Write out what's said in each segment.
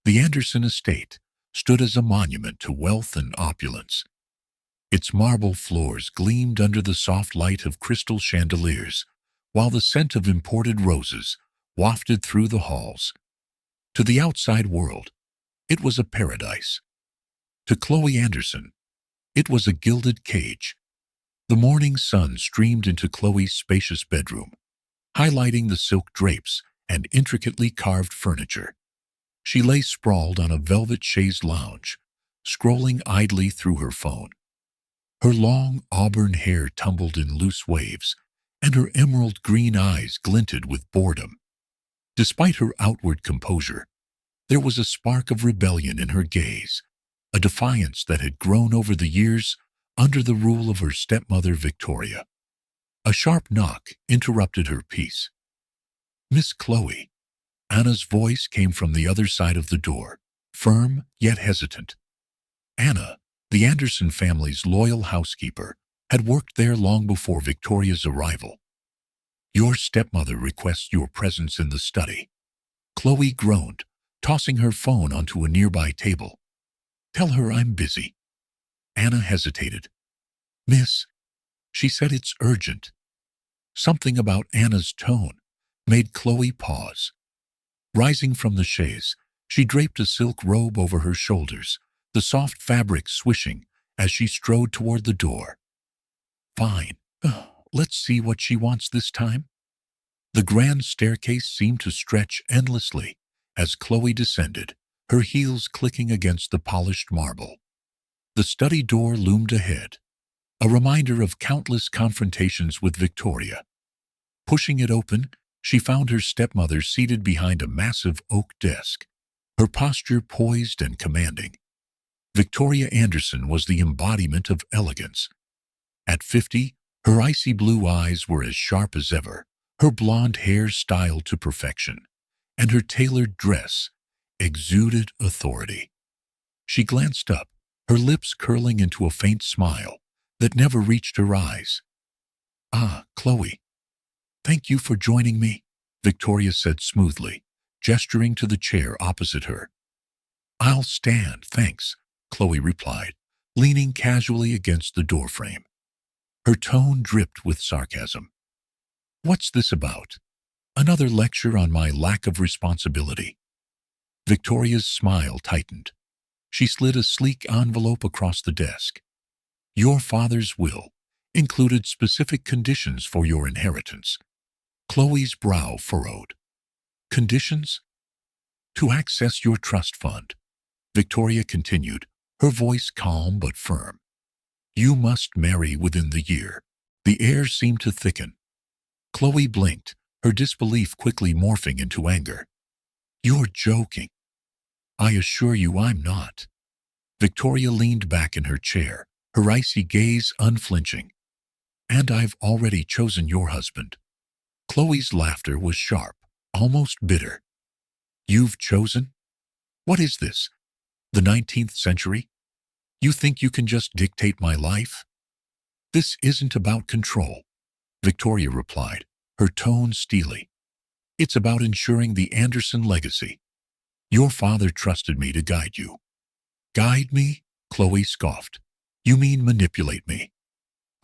The Anderson estate stood as a monument to wealth and opulence. Its marble floors gleamed under the soft light of crystal chandeliers, while the scent of imported roses wafted through the halls. To the outside world, it was a paradise. To Chloe Anderson, it was a gilded cage. The morning sun streamed into Chloe's spacious bedroom, highlighting the silk drapes and intricately carved furniture. She lay sprawled on a velvet chaise lounge, scrolling idly through her phone. Her long auburn hair tumbled in loose waves, and her emerald green eyes glinted with boredom. Despite her outward composure, there was a spark of rebellion in her gaze, a defiance that had grown over the years under the rule of her stepmother Victoria. A sharp knock interrupted her peace. "Miss Chloe." Anna's voice came from the other side of the door, firm yet hesitant. Anna, the Anderson family's loyal housekeeper, had worked there long before Victoria's arrival. "Your stepmother requests your presence in the study." Chloe groaned, tossing her phone onto a nearby table. "Tell her I'm busy." Anna hesitated. "Miss," she said, "it's urgent." Something about Anna's tone made Chloe pause. Rising from the chaise, she draped a silk robe over her shoulders, the soft fabric swishing as she strode toward the door. "Fine. Let's see what she wants this time." The grand staircase seemed to stretch endlessly as Chloe descended, her heels clicking against the polished marble. The study door loomed ahead, a reminder of countless confrontations with Victoria. Pushing it open, she found her stepmother seated behind a massive oak desk, her posture poised and commanding. Victoria Anderson was the embodiment of elegance. At 50, her icy blue eyes were as sharp as ever, her blonde hair styled to perfection, and her tailored dress exuded authority. She glanced up, her lips curling into a faint smile that never reached her eyes. "Ah, Chloe. Thank you for joining me," Victoria said smoothly, gesturing to the chair opposite her. "I'll stand, thanks," Chloe replied, leaning casually against the doorframe. Her tone dripped with sarcasm. "What's this about? Another lecture on my lack of responsibility?" Victoria's smile tightened. She slid a sleek envelope across the desk. "Your father's will included specific conditions for your inheritance." Chloe's brow furrowed. "Conditions?" "To access your trust fund," Victoria continued, her voice calm but firm. "You must marry within the year." The air seemed to thicken. Chloe blinked, her disbelief quickly morphing into anger. "You're joking." "I assure you I'm not." Victoria leaned back in her chair, her icy gaze unflinching. "And I've already chosen your husband." Chloe's laughter was sharp, almost bitter. "You've chosen? What is this? The 19th century? You think you can just dictate my life?" "This isn't about control," Victoria replied, her tone steely. "It's about ensuring the Anderson legacy. Your father trusted me to guide you." "Guide me?" Chloe scoffed. "You mean manipulate me?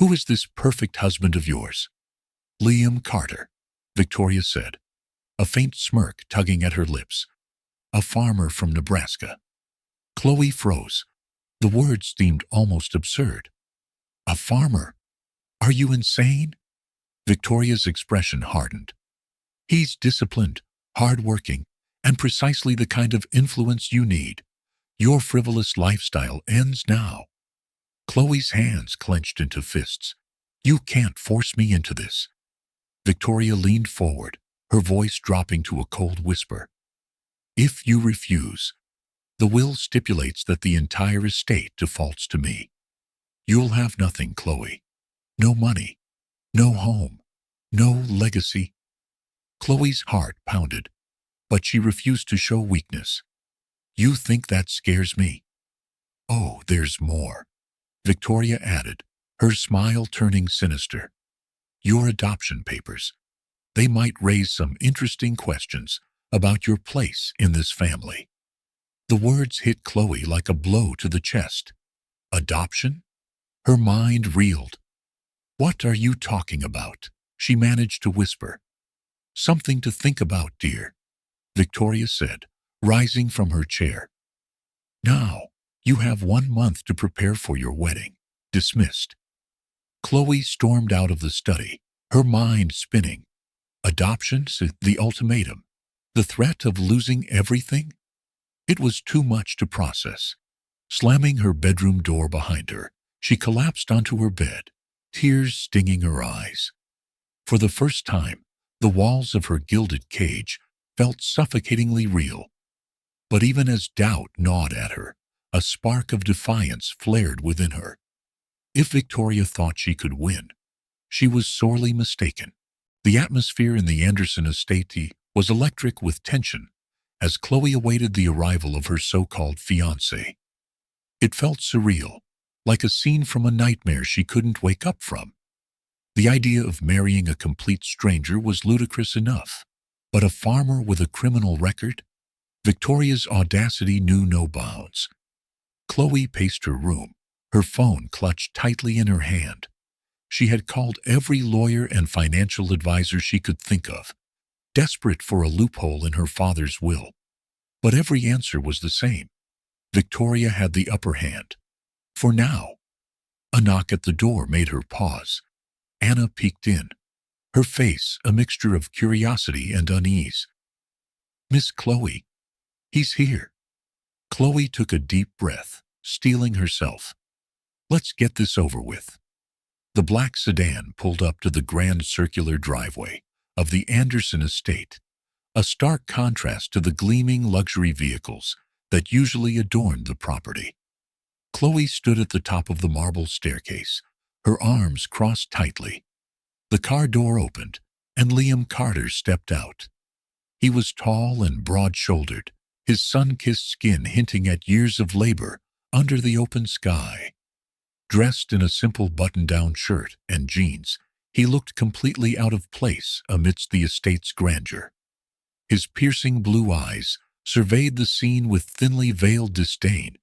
Who is this perfect husband of yours?" "Liam Carter," Victoria said, a faint smirk tugging at her lips. "A farmer from Nebraska." Chloe froze. The words seemed almost absurd. "A farmer? Are you insane?" Victoria's expression hardened. "He's disciplined, hard-working, and precisely the kind of influence you need. Your frivolous lifestyle ends now." Chloe's hands clenched into fists. "You can't force me into this." Victoria leaned forward, her voice dropping to a cold whisper. "If you refuse, the will stipulates that the entire estate defaults to me. You'll have nothing, Chloe. No money, no home, no legacy." Chloe's heart pounded, but she refused to show weakness. "You think that scares me?" "Oh, there's more," Victoria added, her smile turning sinister. "Your adoption papers. They might raise some interesting questions about your place in this family." The words hit Chloe like a blow to the chest. Adoption? Her mind reeled. What are you talking about? She managed to whisper. Something to think about, dear, Victoria said, rising from her chair. Now, you have 1 month to prepare for your wedding. Dismissed. Chloe stormed out of the study, her mind spinning. Adoption, the ultimatum, the threat of losing everything? It was too much to process. Slamming her bedroom door behind her, she collapsed onto her bed, tears stinging her eyes. For the first time, the walls of her gilded cage felt suffocatingly real. But even as doubt gnawed at her, a spark of defiance flared within her. If Victoria thought she could win, she was sorely mistaken. The atmosphere in the Anderson estate was electric with tension as Chloe awaited the arrival of her so-called fiancé. It felt surreal, like a scene from a nightmare she couldn't wake up from. The idea of marrying a complete stranger was ludicrous enough, but a farmer with a criminal record? Victoria's audacity knew no bounds. Chloe paced her room, her phone clutched tightly in her hand. She had called every lawyer and financial advisor she could think of, desperate for a loophole in her father's will. But every answer was the same. Victoria had the upper hand. For now. A knock at the door made her pause. Anna peeked in, her face a mixture of curiosity and unease. Miss Chloe, he's here. Chloe took a deep breath, steeling herself. Let's get this over with. The black sedan pulled up to the grand circular driveway of the Anderson estate, a stark contrast to the gleaming luxury vehicles that usually adorned the property. Chloe stood at the top of the marble staircase, her arms crossed tightly. The car door opened, and Liam Carter stepped out. He was tall and broad-shouldered, his sun-kissed skin hinting at years of labor under the open sky. Dressed in a simple button-down shirt and jeans, he looked completely out of place amidst the estate's grandeur. His piercing blue eyes surveyed the scene with thinly veiled disdain,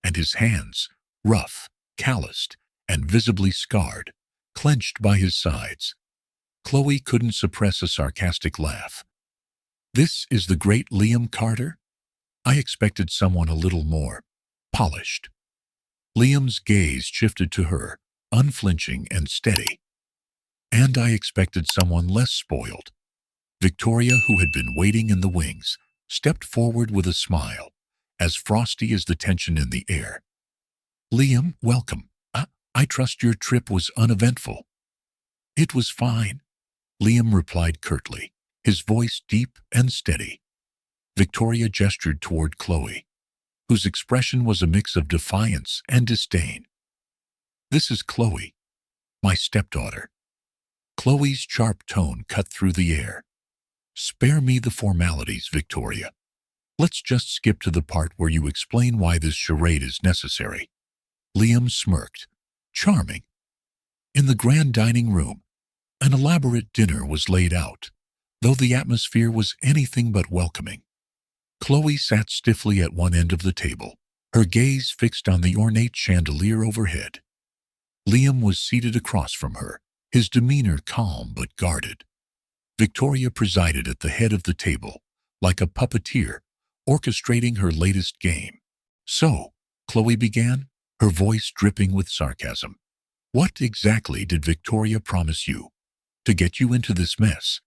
and his hands, rough, calloused, and visibly scarred, clenched by his sides. Chloe couldn't suppress a sarcastic laugh. This is the great Liam Carter? I expected someone a little more polished. Liam's gaze shifted to her, unflinching and steady. And I expected someone less spoiled. Victoria, who had been waiting in the wings, stepped forward with a smile, as frosty as the tension in the air. Liam, welcome. I trust your trip was uneventful. It was fine, Liam replied curtly, his voice deep and steady. Victoria gestured toward Chloe, whose expression was a mix of defiance and disdain. This is Chloe, my stepdaughter. Chloe's sharp tone cut through the air. Spare me the formalities, Victoria. Let's just skip to the part where you explain why this charade is necessary. Liam smirked. Charming. In the grand dining room, an elaborate dinner was laid out, though the atmosphere was anything but welcoming. Chloe sat stiffly at one end of the table, her gaze fixed on the ornate chandelier overhead. Liam was seated across from her, his demeanor calm but guarded. Victoria presided at the head of the table, like a puppeteer, orchestrating her latest game. So, Chloe began, her voice dripping with sarcasm. What exactly did Victoria promise you to get you into this mess?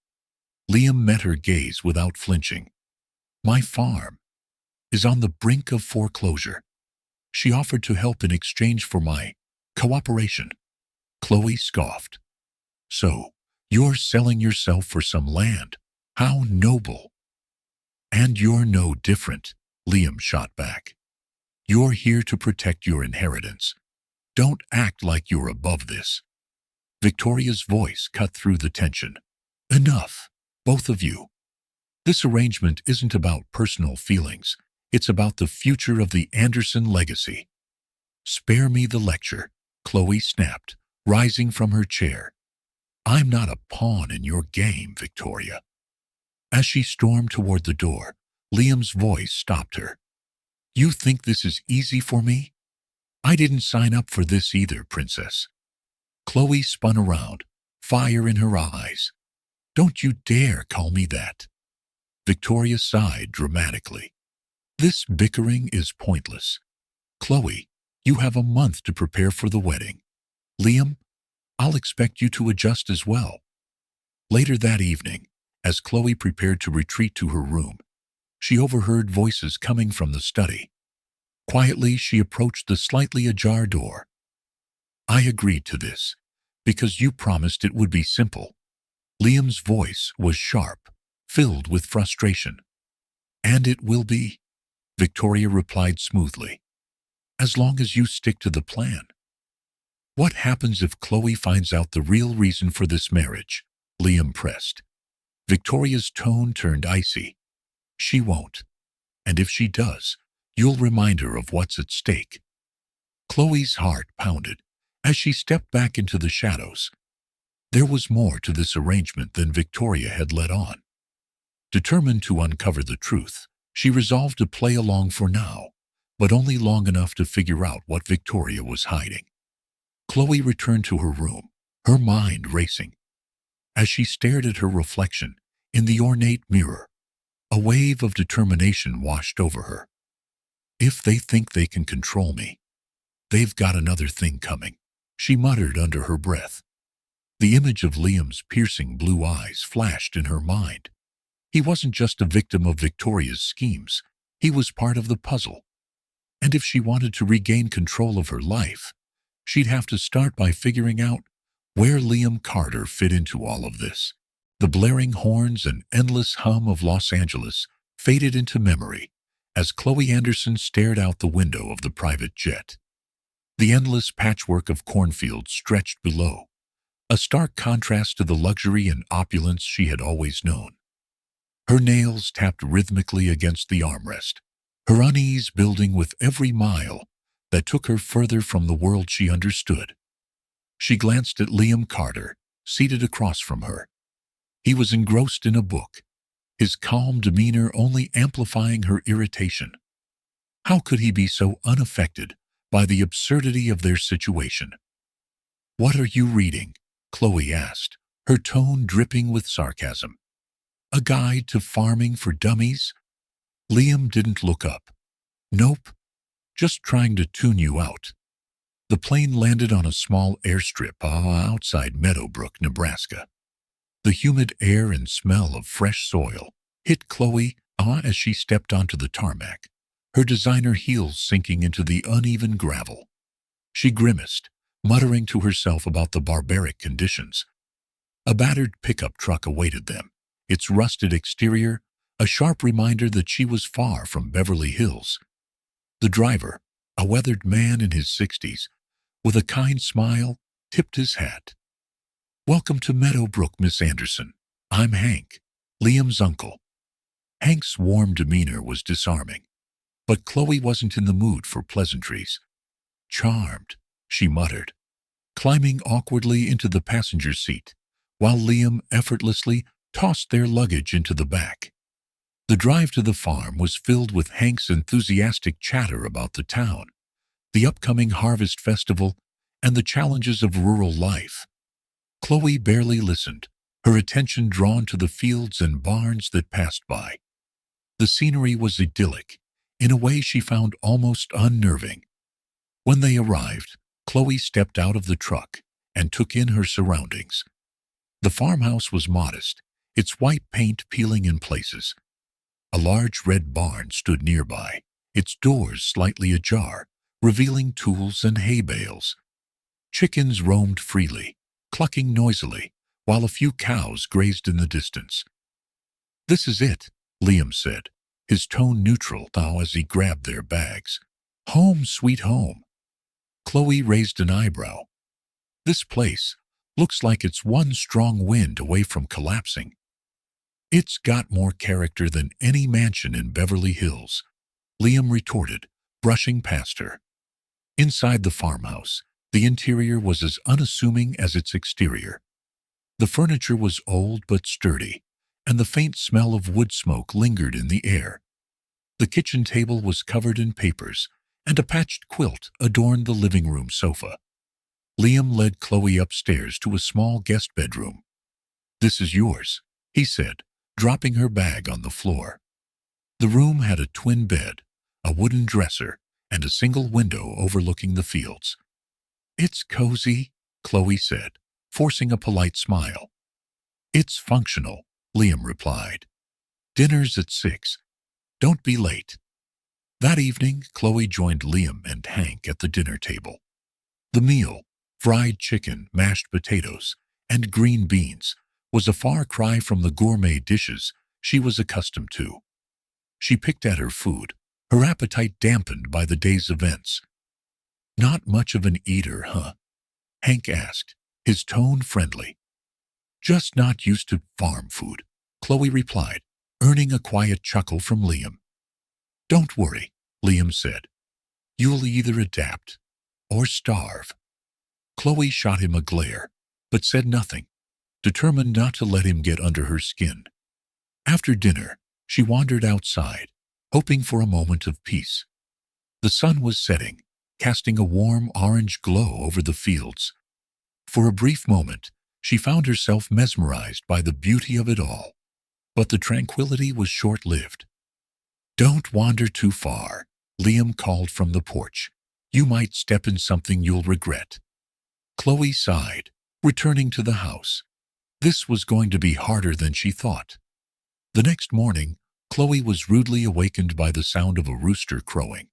Liam met her gaze without flinching. My farm is on the brink of foreclosure. She offered to help in exchange for my cooperation. Chloe scoffed. So, you're selling yourself for some land? How noble. And you're no different, Liam shot back. You're here to protect your inheritance. Don't act like you're above this. Victoria's voice cut through the tension. Enough, both of you. This arrangement isn't about personal feelings. It's about the future of the Anderson legacy. Spare me the lecture, Chloe snapped, rising from her chair. I'm not a pawn in your game, Victoria. As she stormed toward the door, Liam's voice stopped her. You think this is easy for me? I didn't sign up for this either, Princess. Chloe spun around, fire in her eyes. Don't you dare call me that. Victoria sighed dramatically. This bickering is pointless. Chloe, you have a month to prepare for the wedding. Liam, I'll expect you to adjust as well. Later that evening, as Chloe prepared to retreat to her room, she overheard voices coming from the study. Quietly, she approached the slightly ajar door. I agreed to this because you promised it would be simple. Liam's voice was sharp, filled with frustration. And it will be, Victoria replied smoothly, as long as you stick to the plan. What happens if Chloe finds out the real reason for this marriage? Liam pressed. Victoria's tone turned icy. She won't. And if she does, you'll remind her of what's at stake. Chloe's heart pounded as she stepped back into the shadows. There was more to this arrangement than Victoria had let on. Determined to uncover the truth, she resolved to play along for now, but only long enough to figure out what Victoria was hiding. Chloe returned to her room, her mind racing. As she stared at her reflection in the ornate mirror, a wave of determination washed over her. If they think they can control me, they've got another thing coming, she muttered under her breath. The image of Liam's piercing blue eyes flashed in her mind. He wasn't just a victim of Victoria's schemes, he was part of the puzzle. And if she wanted to regain control of her life, she'd have to start by figuring out where Liam Carter fit into all of this. The blaring horns and endless hum of Los Angeles faded into memory as Chloe Anderson stared out the window of the private jet. The endless patchwork of cornfields stretched below, a stark contrast to the luxury and opulence she had always known. Her nails tapped rhythmically against the armrest, her unease building with every mile that took her further from the world she understood. She glanced at Liam Carter, seated across from her. He was engrossed in a book, his calm demeanor only amplifying her irritation. How could he be so unaffected by the absurdity of their situation? What are you reading? Chloe asked, her tone dripping with sarcasm. A guide to farming for dummies? Liam didn't look up. Nope, just trying to tune you out. The plane landed on a small airstrip outside Meadowbrook, Nebraska. The humid air and smell of fresh soil hit Chloe as she stepped onto the tarmac, her designer heels sinking into the uneven gravel. She grimaced, muttering to herself about the barbaric conditions. A battered pickup truck awaited them, its rusted exterior a sharp reminder that she was far from Beverly Hills. The driver, a weathered man in his 60s, with a kind smile, tipped his hat. Welcome to Meadowbrook, Miss Anderson. I'm Hank, Liam's uncle. Hank's warm demeanor was disarming, but Chloe wasn't in the mood for pleasantries. Charmed, she muttered, climbing awkwardly into the passenger seat, while Liam effortlessly tossed their luggage into the back. The drive to the farm was filled with Hank's enthusiastic chatter about the town, the upcoming harvest festival, and the challenges of rural life. Chloe barely listened, her attention drawn to the fields and barns that passed by. The scenery was idyllic, in a way she found almost unnerving. When they arrived, Chloe stepped out of the truck and took in her surroundings. The farmhouse was modest, its white paint peeling in places. A large red barn stood nearby, its doors slightly ajar, revealing tools and hay bales. Chickens roamed freely, clucking noisily, while a few cows grazed in the distance. This is it, Liam said, his tone neutral now as he grabbed their bags. Home, sweet home. Chloe raised an eyebrow. This place looks like it's one strong wind away from collapsing. It's got more character than any mansion in Beverly Hills, Liam retorted, brushing past her. Inside the farmhouse, the interior was as unassuming as its exterior. The furniture was old but sturdy, and the faint smell of wood smoke lingered in the air. The kitchen table was covered in papers, and a patched quilt adorned the living room sofa. Liam led Chloe upstairs to a small guest bedroom. "This is yours," he said, dropping her bag on the floor. The room had a twin bed, a wooden dresser, and a single window overlooking the fields. "It's cozy," Chloe said, forcing a polite smile. "It's functional," Liam replied. "Dinner's at 6. Don't be late." That evening, Chloe joined Liam and Hank at the dinner table. The meal, fried chicken, mashed potatoes, and green beans, was a far cry from the gourmet dishes she was accustomed to. She picked at her food, her appetite dampened by the day's events. "Not much of an eater, huh?" Hank asked, his tone friendly. "Just not used to farm food," Chloe replied, earning a quiet chuckle from Liam. "Don't worry," Liam said. "You'll either adapt or starve." Chloe shot him a glare, but said nothing, determined not to let him get under her skin. After dinner, she wandered outside, hoping for a moment of peace. The sun was setting, casting a warm orange glow over the fields. For a brief moment, she found herself mesmerized by the beauty of it all. But the tranquility was short-lived. "Don't wander too far," Liam called from the porch. "You might step in something you'll regret." Chloe sighed, returning to the house. This was going to be harder than she thought. The next morning, Chloe was rudely awakened by the sound of a rooster crowing.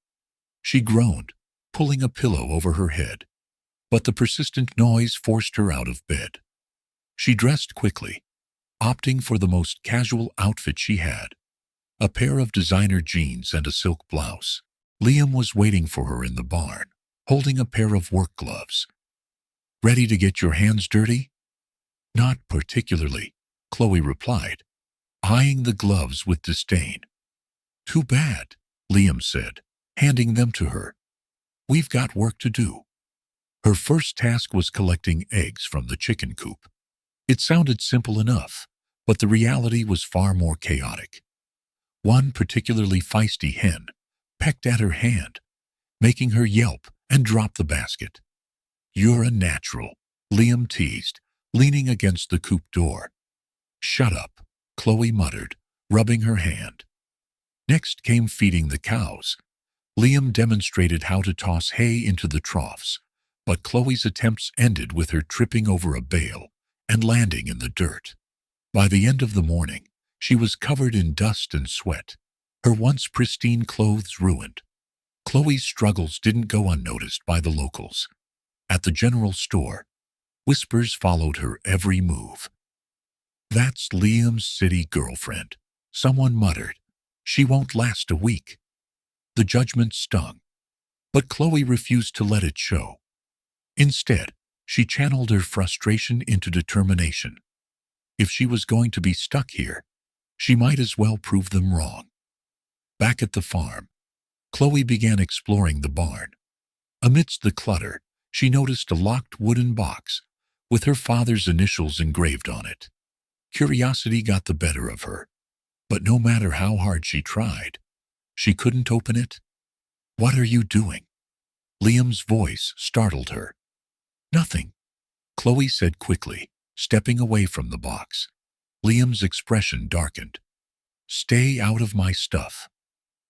She groaned, pulling a pillow over her head, but the persistent noise forced her out of bed. She dressed quickly, opting for the most casual outfit she had, a pair of designer jeans and a silk blouse. Liam was waiting for her in the barn, holding a pair of work gloves. "Ready to get your hands dirty?" "Not particularly," Chloe replied, eyeing the gloves with disdain. "Too bad," Liam said, handing them to her. "We've got work to do." Her first task was collecting eggs from the chicken coop. It sounded simple enough, but the reality was far more chaotic. One particularly feisty hen pecked at her hand, making her yelp and drop the basket. "You're a natural," Liam teased, leaning against the coop door. "Shut up," Chloe muttered, rubbing her hand. Next came feeding the cows. Liam demonstrated how to toss hay into the troughs, but Chloe's attempts ended with her tripping over a bale and landing in the dirt. By the end of the morning, she was covered in dust and sweat, her once pristine clothes ruined. Chloe's struggles didn't go unnoticed by the locals. At the general store, whispers followed her every move. "That's Liam's city girlfriend," someone muttered. "She won't last a week." The judgment stung, but Chloe refused to let it show. Instead, she channeled her frustration into determination. If she was going to be stuck here, she might as well prove them wrong. Back at the farm, Chloe began exploring the barn. Amidst the clutter, she noticed a locked wooden box with her father's initials engraved on it. Curiosity got the better of her, but no matter how hard she tried, she couldn't open it. "What are you doing?" Liam's voice startled her. "Nothing," Chloe said quickly, stepping away from the box. Liam's expression darkened. "Stay out of my stuff."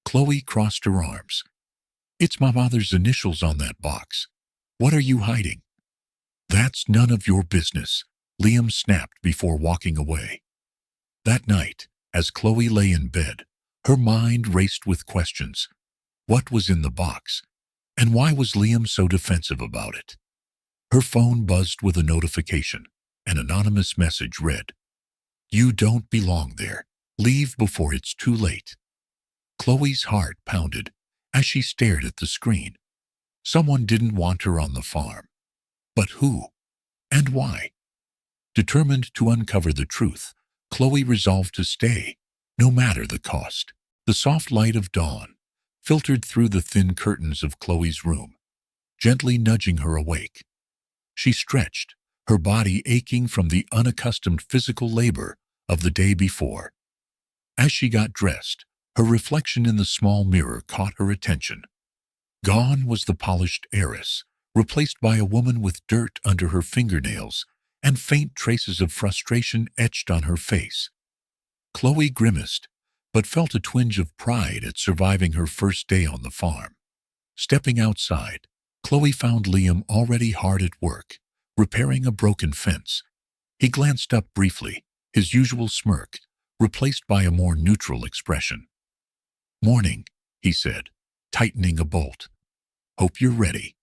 Chloe crossed her arms. "It's my mother's initials on that box. What are you hiding?" "That's none of your business," Liam snapped before walking away. That night, as Chloe lay in bed, her mind raced with questions. What was in the box? And why was Liam so defensive about it? Her phone buzzed with a notification. An anonymous message read, "You don't belong there. Leave before it's too late." Chloe's heart pounded as she stared at the screen. Someone didn't want her on the farm. But who? And why? Determined to uncover the truth, Chloe resolved to stay, no matter the cost. The soft light of dawn filtered through the thin curtains of Chloe's room, gently nudging her awake. She stretched, her body aching from the unaccustomed physical labor of the day before. As she got dressed, Her reflection in the small mirror caught her attention. Gone was the polished heiress, replaced by a woman with dirt under her fingernails and faint traces of frustration etched on her face. Chloe grimaced, but felt a twinge of pride at surviving her first day on the farm. Stepping outside, Chloe found Liam already hard at work, repairing a broken fence. He glanced up briefly, his usual smirk, replaced by a more neutral expression. "Morning," he said, tightening a bolt. "Hope you're ready.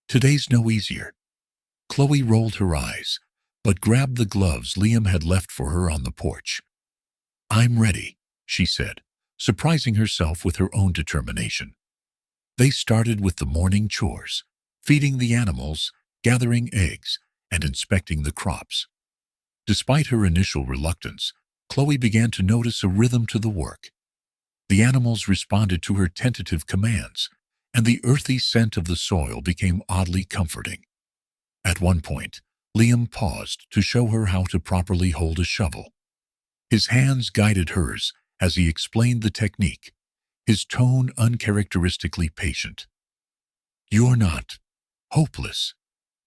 Today's no easier." Chloe rolled her eyes, but grabbed the gloves Liam had left for her on the porch. "I'm ready," she said, surprising herself with her own determination. They started with the morning chores, feeding the animals, gathering eggs, and inspecting the crops. Despite her initial reluctance, Chloe began to notice a rhythm to the work. The animals responded to her tentative commands, and the earthy scent of the soil became oddly comforting. At one point, Liam paused to show her how to properly hold a shovel. His hands guided hers as he explained the technique, his tone uncharacteristically patient. "You're not hopeless,"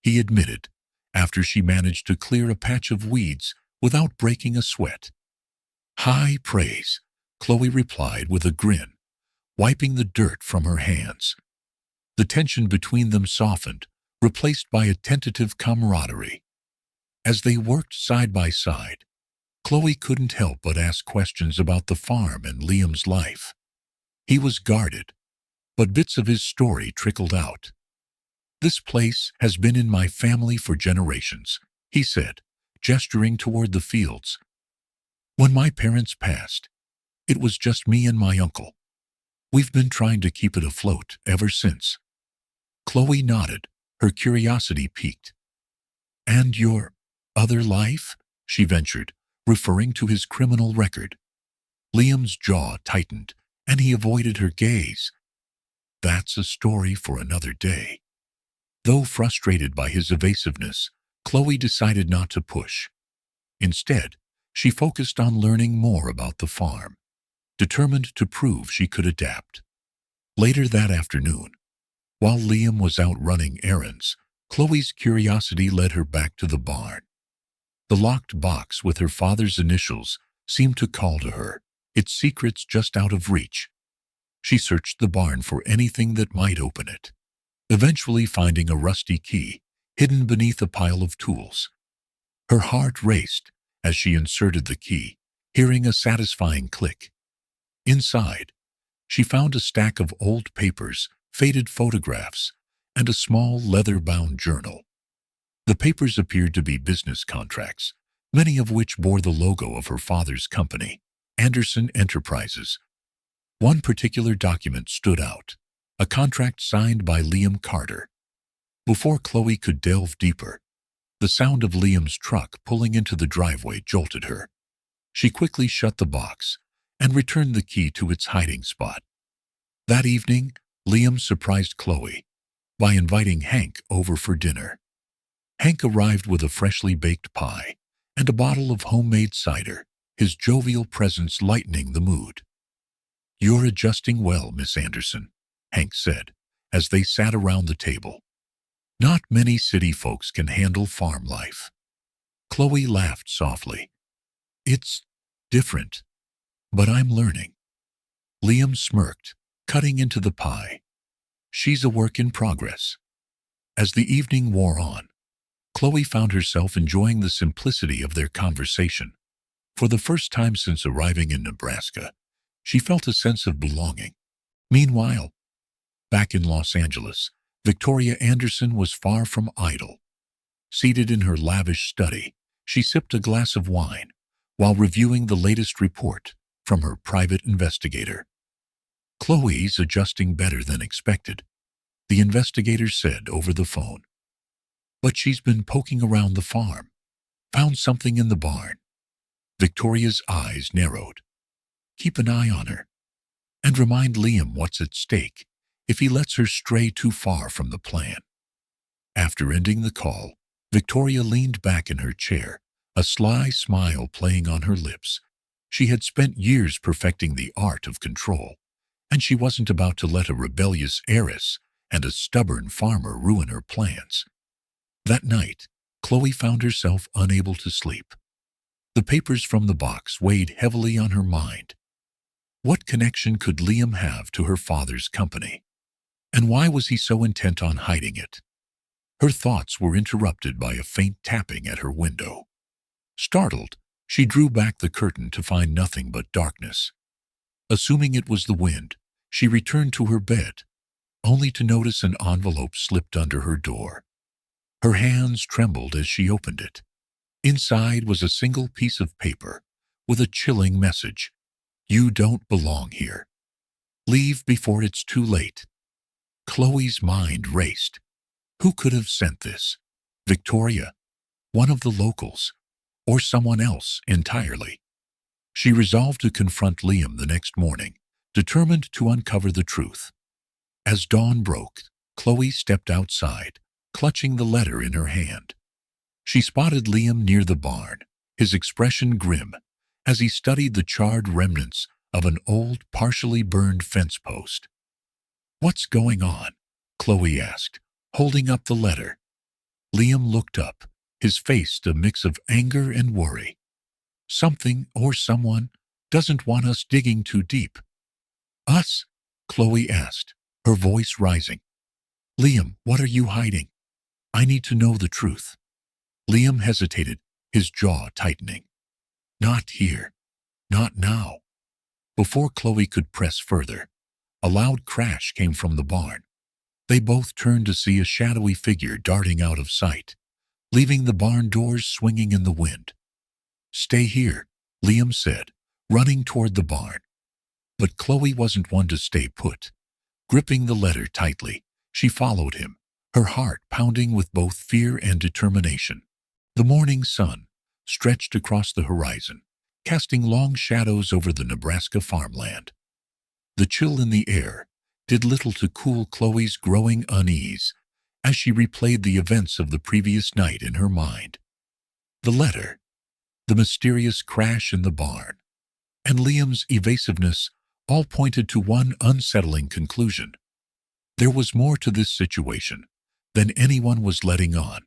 he admitted, after she managed to clear a patch of weeds without breaking a sweat. "High praise," Chloe replied with a grin, wiping the dirt from her hands. The tension between them softened, replaced by a tentative camaraderie. As they worked side by side, Chloe couldn't help but ask questions about the farm and Liam's life. He was guarded, but bits of his story trickled out. "This place has been in my family for generations," he said, gesturing toward the fields. "When my parents passed, it was just me and my uncle. We've been trying to keep it afloat ever since." Chloe nodded, her curiosity piqued. "And your other life?" she ventured, referring to his criminal record. Liam's jaw tightened, and he avoided her gaze. "That's a story for another day." Though frustrated by his evasiveness, Chloe decided not to push. Instead, she focused on learning more about the farm, determined to prove she could adapt. Later that afternoon, while Liam was out running errands, Chloe's curiosity led her back to the barn. The locked box with her father's initials seemed to call to her, its secrets just out of reach. She searched the barn for anything that might open it, eventually finding a rusty key hidden beneath a pile of tools. Her heart raced as she inserted the key, hearing a satisfying click. Inside, she found a stack of old papers, faded photographs, and a small leather-bound journal. The papers appeared to be business contracts, many of which bore the logo of her father's company, Anderson Enterprises. One particular document stood out, a contract signed by Liam Carter. Before Chloe could delve deeper, the sound of Liam's truck pulling into the driveway jolted her. She quickly shut the box and returned the key to its hiding spot. That evening, Liam surprised Chloe by inviting Hank over for dinner. Hank arrived with a freshly baked pie and a bottle of homemade cider, his jovial presence lightening the mood. "You're adjusting well, Miss Anderson," Hank said, as they sat around the table. "Not many city folks can handle farm life." Chloe laughed softly. "It's different, but I'm learning." Liam smirked, cutting into the pie. "She's a work in progress." As the evening wore on, Chloe found herself enjoying the simplicity of their conversation. For the first time since arriving in Nebraska, she felt a sense of belonging. Meanwhile, back in Los Angeles, Victoria Anderson was far from idle. Seated in her lavish study, she sipped a glass of wine while reviewing the latest report from her private investigator. "Chloe's adjusting better than expected," the investigator said over the phone. "But she's been poking around the farm. Found something in the barn." Victoria's eyes narrowed. "Keep an eye on her, and remind Liam what's at stake if he lets her stray too far from the plan." After ending the call, Victoria leaned back in her chair, a sly smile playing on her lips. She had spent years perfecting the art of control, and she wasn't about to let a rebellious heiress and a stubborn farmer ruin her plans. That night, Chloe found herself unable to sleep. The papers from the box weighed heavily on her mind. What connection could Liam have to her father's company? And why was he so intent on hiding it? Her thoughts were interrupted by a faint tapping at her window. Startled, she drew back the curtain to find nothing but darkness. Assuming it was the wind, she returned to her bed, only to notice an envelope slipped under her door. Her hands trembled as she opened it. Inside was a single piece of paper with a chilling message. "You don't belong here. Leave before it's too late." Chloe's mind raced. Who could have sent this? Victoria? One of the locals? Or someone else entirely? She resolved to confront Liam the next morning, determined to uncover the truth. As dawn broke, Chloe stepped outside, clutching the letter in her hand. She spotted Liam near the barn, his expression grim, as he studied the charred remnants of an old, partially burned fence post. "What's going on?" Chloe asked, holding up the letter. Liam looked up, his face a mix of anger and worry. "Something or someone doesn't want us digging too deep." "Us?" Chloe asked, her voice rising. "Liam, what are you hiding? I need to know the truth." Liam hesitated, his jaw tightening. "Not here. Not now." Before Chloe could press further, a loud crash came from the barn. They both turned to see a shadowy figure darting out of sight, leaving the barn doors swinging in the wind. "Stay here," Liam said, running toward the barn. But Chloe wasn't one to stay put. Gripping the letter tightly, she followed him, her heart pounding with both fear and determination. The morning sun stretched across the horizon, casting long shadows over the Nebraska farmland. The chill in the air did little to cool Chloe's growing unease as she replayed the events of the previous night in her mind. The letter, the mysterious crash in the barn, and Liam's evasiveness all pointed to one unsettling conclusion. There was more to this situation than anyone was letting on.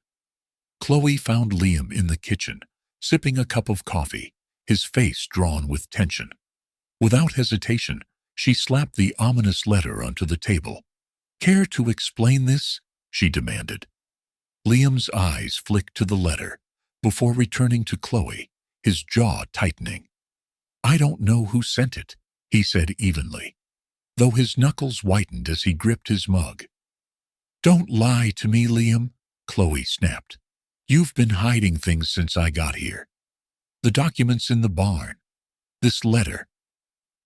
Chloe found Liam in the kitchen, sipping a cup of coffee, his face drawn with tension. Without hesitation, she slapped the ominous letter onto the table. "Care to explain this?" she demanded. Liam's eyes flicked to the letter before returning to Chloe, his jaw tightening. "I don't know who sent it," he said evenly, though his knuckles whitened as he gripped his mug. "Don't lie to me, Liam," Chloe snapped. "You've been hiding things since I got here. The documents in the barn. This letter.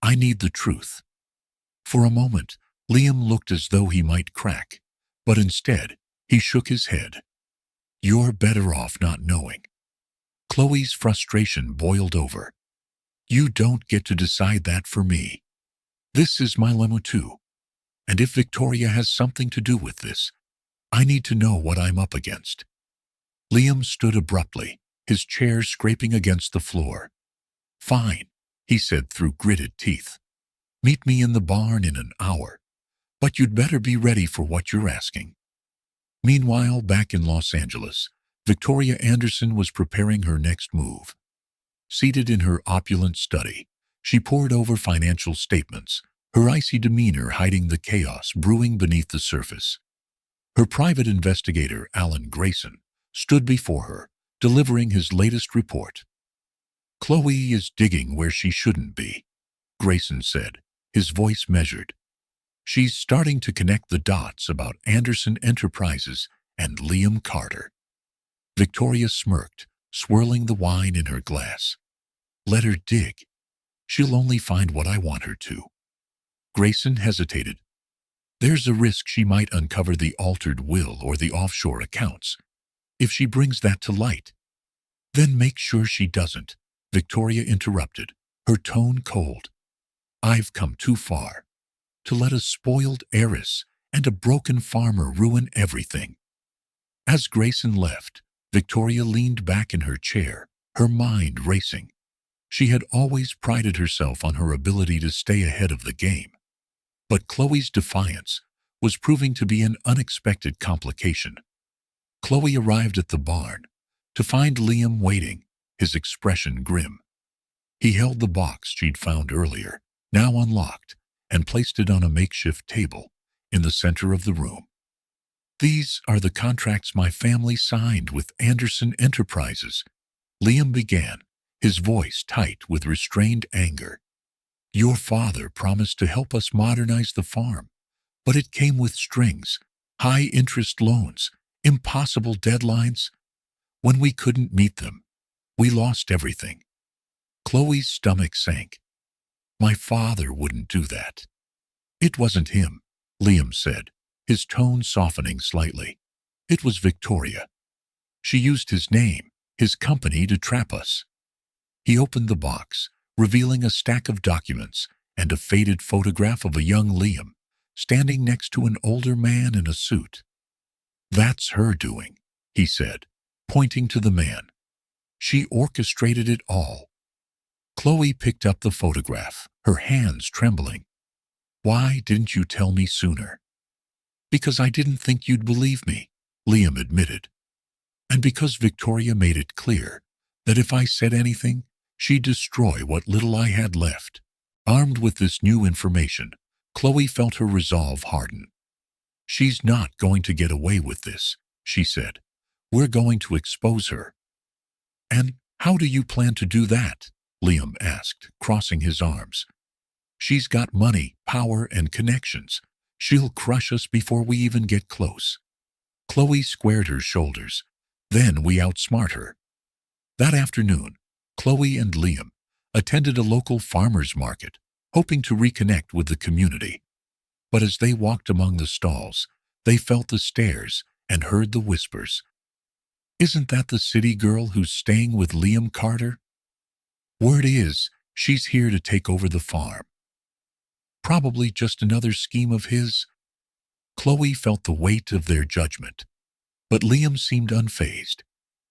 I need the truth." For a moment, Liam looked as though he might crack, but instead, he shook his head. "You're better off not knowing." Chloe's frustration boiled over. "You don't get to decide that for me. This is my lemma too. And if Victoria has something to do with this, I need to know what I'm up against." Liam stood abruptly, his chair scraping against the floor. "Fine," he said through gritted teeth. "Meet me in the barn in an hour, but you'd better be ready for what you're asking." Meanwhile, back in Los Angeles, Victoria Anderson was preparing her next move. Seated in her opulent study, she pored over financial statements, her icy demeanor hiding the chaos brewing beneath the surface. Her private investigator, Alan Grayson, stood before her, delivering his latest report. "Chloe is digging where she shouldn't be," Grayson said, his voice measured. "She's starting to connect the dots about Anderson Enterprises and Liam Carter." Victoria smirked, swirling the wine in her glass. "Let her dig. She'll only find what I want her to." Grayson hesitated. "There's a risk she might uncover the altered will or the offshore accounts. If she brings that to light." "Then make sure she doesn't," Victoria interrupted, her tone cold. "I've come too far to let a spoiled heiress and a broken farmer ruin everything." As Grayson left, Victoria leaned back in her chair, her mind racing. She had always prided herself on her ability to stay ahead of the game. But Chloe's defiance was proving to be an unexpected complication. Chloe arrived at the barn to find Liam waiting, his expression grim. He held the box she'd found earlier, now unlocked, and placed it on a makeshift table in the center of the room. "These are the contracts my family signed with Anderson Enterprises," Liam began, his voice tight with restrained anger. "Your father promised to help us modernize the farm, but it came with strings, high-interest loans, impossible deadlines. When we couldn't meet them, we lost everything." Chloe's stomach sank. "My father wouldn't do that." "It wasn't him," Liam said, his tone softening slightly. "It was Victoria. She used his name, his company, to trap us." He opened the box, revealing a stack of documents and a faded photograph of a young Liam standing next to an older man in a suit. "That's her doing," he said, pointing to the man. "She orchestrated it all." Chloe picked up the photograph, her hands trembling. "Why didn't you tell me sooner?" "Because I didn't think you'd believe me," Liam admitted. "And because Victoria made it clear that if I said anything, she'd destroy what little I had left." Armed with this new information, Chloe felt her resolve harden. "She's not going to get away with this," she said. "We're going to expose her." "And how do you plan to do that?" Liam asked, crossing his arms. "She's got money, power, and connections. She'll crush us before we even get close." Chloe squared her shoulders. "Then we outsmart her." That afternoon, Chloe and Liam attended a local farmers market, hoping to reconnect with the community. But as they walked among the stalls, they felt the stares and heard the whispers. "Isn't that the city girl who's staying with Liam Carter? Word is, she's here to take over the farm. Probably just another scheme of his." Chloe felt the weight of their judgment, but Liam seemed unfazed.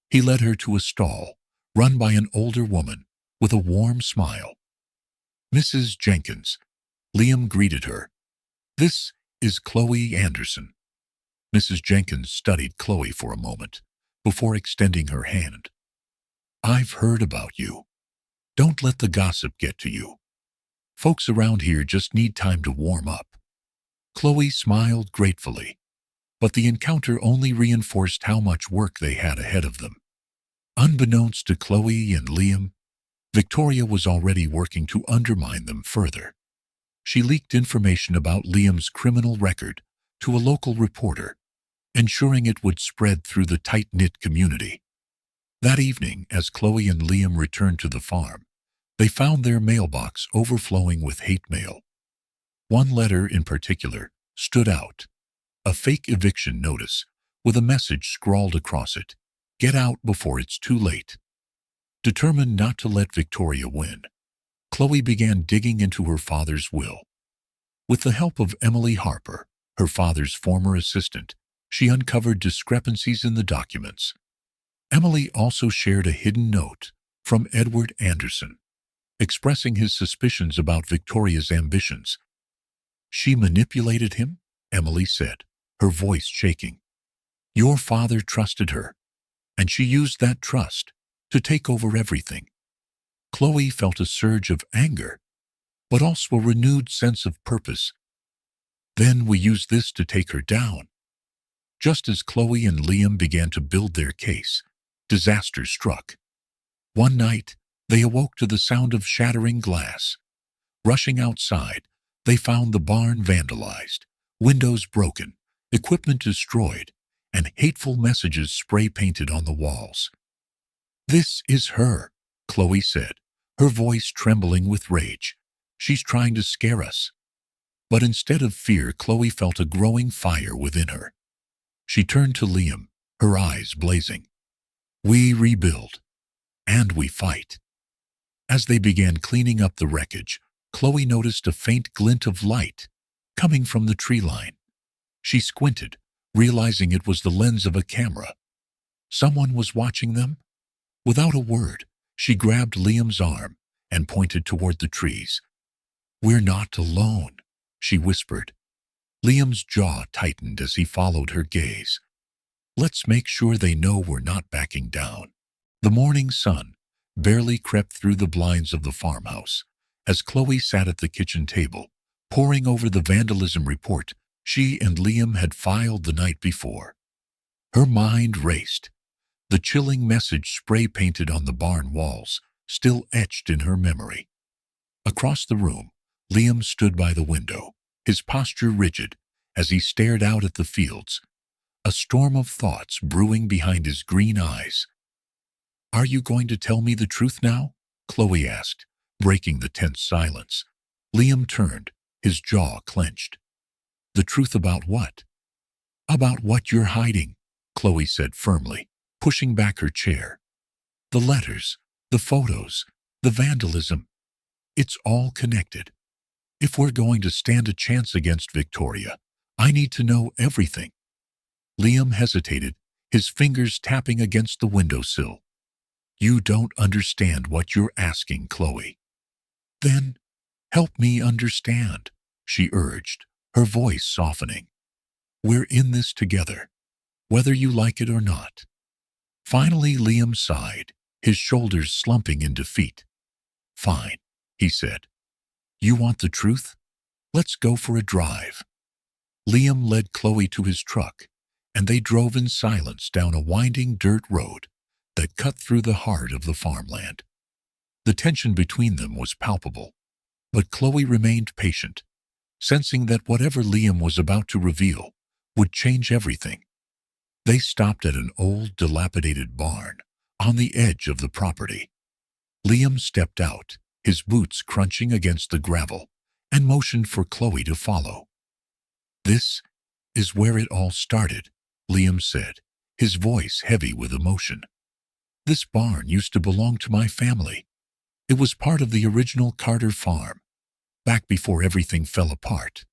He led her to a stall run by an older woman with a warm smile. "Mrs. Jenkins," Liam greeted her. "This is Chloe Anderson." Mrs. Jenkins studied Chloe for a moment before extending her hand. "I've heard about you. Don't let the gossip get to you. Folks around here just need time to warm up." Chloe smiled gratefully, but the encounter only reinforced how much work they had ahead of them. Unbeknownst to Chloe and Liam, Victoria was already working to undermine them further. She leaked information about Liam's criminal record to a local reporter, ensuring it would spread through the tight-knit community. That evening, as Chloe and Liam returned to the farm, they found their mailbox overflowing with hate mail. One letter in particular stood out, a fake eviction notice with a message scrawled across it: "Get out before it's too late." Determined not to let Victoria win, Chloe began digging into her father's will. With the help of Emily Harper, her father's former assistant, she uncovered discrepancies in the documents. Emily also shared a hidden note from Edward Anderson, expressing his suspicions about Victoria's ambitions. "She manipulated him," Emily said, her voice shaking. "Your father trusted her, and she used that trust to take over everything." Chloe felt a surge of anger, but also a renewed sense of purpose. "Then we used this to take her down." Just as Chloe and Liam began to build their case, disaster struck. One night, they awoke to the sound of shattering glass. Rushing outside, they found the barn vandalized, windows broken, equipment destroyed, and hateful messages spray-painted on the walls. "This is her," Chloe said, her voice trembling with rage. "She's trying to scare us." But instead of fear, Chloe felt a growing fire within her. She turned to Liam, her eyes blazing. "We rebuild, and we fight." As they began cleaning up the wreckage, Chloe noticed a faint glint of light coming from the tree line. She squinted, realizing it was the lens of a camera. Someone was watching them? Without a word, she grabbed Liam's arm and pointed toward the trees. "We're not alone," she whispered. Liam's jaw tightened as he followed her gaze. "Let's make sure they know we're not backing down." The morning sun barely crept through the blinds of the farmhouse as Chloe sat at the kitchen table, poring over the vandalism report she and Liam had filed the night before. Her mind raced, the chilling message spray-painted on the barn walls still etched in her memory. Across the room, Liam stood by the window, his posture rigid as he stared out at the fields, a storm of thoughts brewing behind his green eyes. "Are you going to tell me the truth now?" Chloe asked, breaking the tense silence. Liam turned, his jaw clenched. "The truth about what?" "About what you're hiding," Chloe said firmly, pushing back her chair. "The letters, the photos, the vandalism. It's all connected. If we're going to stand a chance against Victoria, I need to know everything." Liam hesitated, his fingers tapping against the windowsill. "You don't understand what you're asking, Chloe." "Then help me understand," she urged, her voice softening. "We're in this together, whether you like it or not." Finally, Liam sighed, his shoulders slumping in defeat. "Fine," he said. "You want the truth? Let's go for a drive." Liam led Chloe to his truck, and they drove in silence down a winding dirt road that cut through the heart of the farmland. The tension between them was palpable, but Chloe remained patient, sensing that whatever Liam was about to reveal would change everything. They stopped at an old, dilapidated barn on the edge of the property. Liam stepped out, his boots crunching against the gravel, and motioned for Chloe to follow. "This is where it all started," Liam said, his voice heavy with emotion. "This barn used to belong to my family. It was part of the original Carter farm, back before everything fell apart."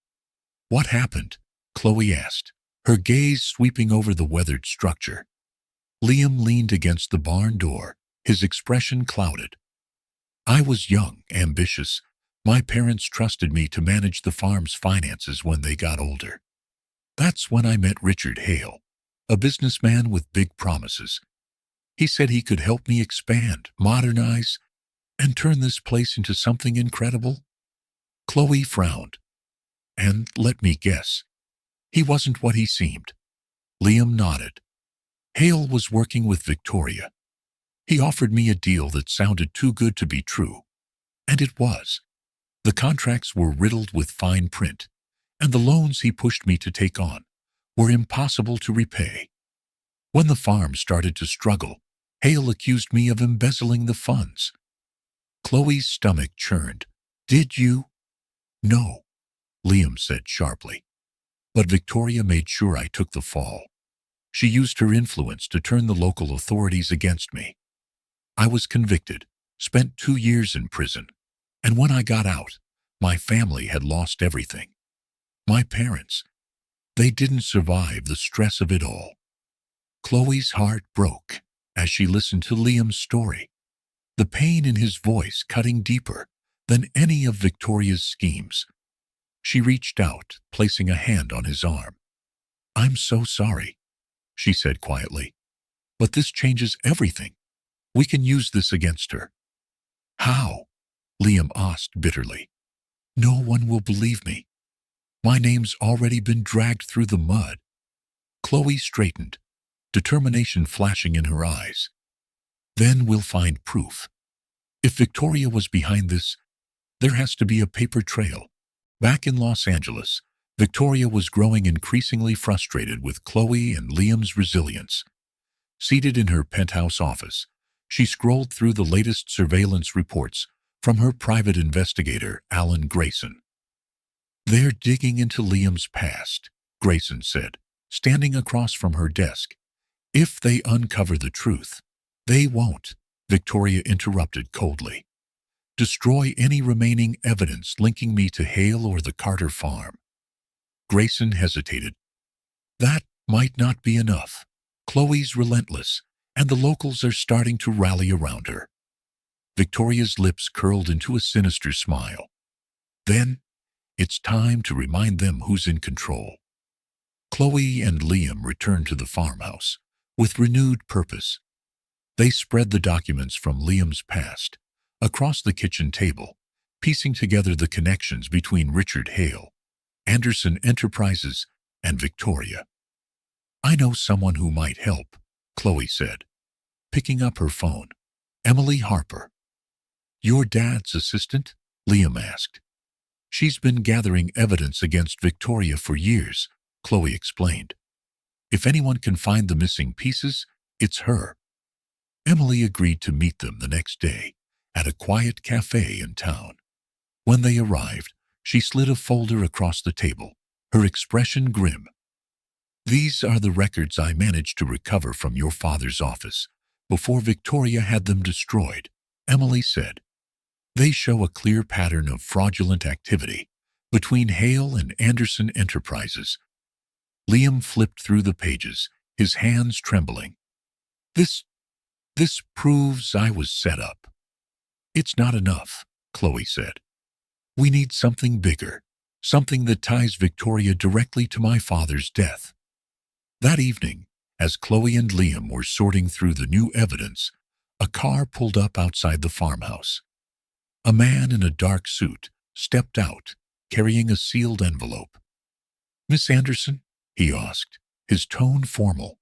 "What happened?" Chloe asked, her gaze sweeping over the weathered structure. Liam leaned against the barn door, his expression clouded. "I was young, ambitious. My parents trusted me to manage the farm's finances when they got older. That's when I met Richard Hale, a businessman with big promises. He said he could help me expand, modernize, and turn this place into something incredible." Chloe frowned. "And let me guess, he wasn't what he seemed." Liam nodded. "Hale was working with Victoria. He offered me a deal that sounded too good to be true. And it was. The contracts were riddled with fine print, and the loans he pushed me to take on were impossible to repay. When the farm started to struggle, Hale accused me of embezzling the funds." Chloe's stomach churned. "Did you?" "No," Liam said sharply. "But Victoria made sure I took the fall. She used her influence to turn the local authorities against me. I was convicted, spent 2 years in prison, and when I got out, my family had lost everything. My parents, they didn't survive the stress of it all." Chloe's heart broke as she listened to Liam's story, the pain in his voice cutting deeper than any of Victoria's schemes. She reached out, placing a hand on his arm. "I'm so sorry," she said quietly, "but this changes everything. We can use this against her." "How?" Liam asked bitterly. "No one will believe me. My name's already been dragged through the mud." Chloe straightened, determination flashing in her eyes. "Then we'll find proof. If Victoria was behind this, there has to be a paper trail." Back in Los Angeles, Victoria was growing increasingly frustrated with Chloe and Liam's resilience. Seated in her penthouse office, she scrolled through the latest surveillance reports from her private investigator, Alan Grayson. "They're digging into Liam's past," Grayson said, standing across from her desk. "If they uncover the truth." "They won't," Victoria interrupted coldly. "Destroy any remaining evidence linking me to Hale or the Carter farm." Grayson hesitated. "That might not be enough. Chloe's relentless, and the locals are starting to rally around her." Victoria's lips curled into a sinister smile. Then, it's time to remind them who's in control. Chloe and Liam returned to the farmhouse with renewed purpose. They spread the documents from Liam's past across the kitchen table, piecing together the connections between Richard Hale, Anderson Enterprises, and Victoria. "I know someone who might help," Chloe said, picking up her phone. "Emily Harper." "Your dad's assistant?" Liam asked. "She's been gathering evidence against Victoria for years," Chloe explained. "If anyone can find the missing pieces, it's her." Emily agreed to meet them the next day at a quiet cafe in town. When they arrived, she slid a folder across the table, her expression grim. "These are the records I managed to recover from your father's office before Victoria had them destroyed," Emily said. "They show a clear pattern of fraudulent activity between Hale and Anderson Enterprises." Liam flipped through the pages, his hands trembling. This proves I was set up." "It's not enough," Chloe said. "We need something bigger, something that ties Victoria directly to my father's death." That evening, as Chloe and Liam were sorting through the new evidence, a car pulled up outside the farmhouse. A man in a dark suit stepped out, carrying a sealed envelope. "Miss Anderson?" he asked, his tone formal.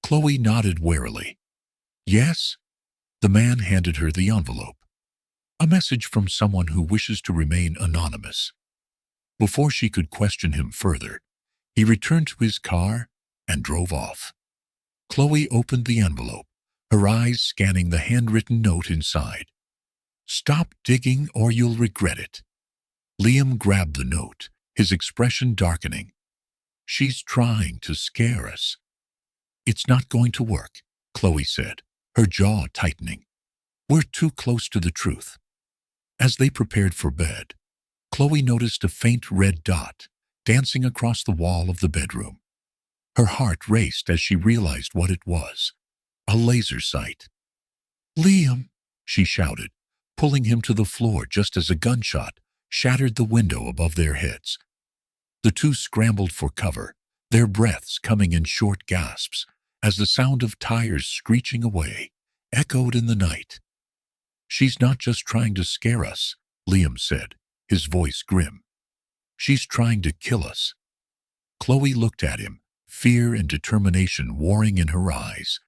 Chloe nodded warily. "Yes?" The man handed her the envelope. "A message from someone who wishes to remain anonymous." Before she could question him further, he returned to his car and drove off. Chloe opened the envelope, her eyes scanning the handwritten note inside. "Stop digging or you'll regret it." Liam grabbed the note, his expression darkening. "She's trying to scare us." "It's not going to work," Chloe said, her jaw tightening. "We're too close to the truth." As they prepared for bed, Chloe noticed a faint red dot dancing across the wall of the bedroom. Her heart raced as she realized what it was. A laser sight. "Liam!" she shouted, pulling him to the floor just as a gunshot shattered the window above their heads. The two scrambled for cover, their breaths coming in short gasps as the sound of tires screeching away echoed in the night. "She's not just trying to scare us," Liam said, his voice grim. "She's trying to kill us." Chloe looked at him, fear and determination warring in her eyes.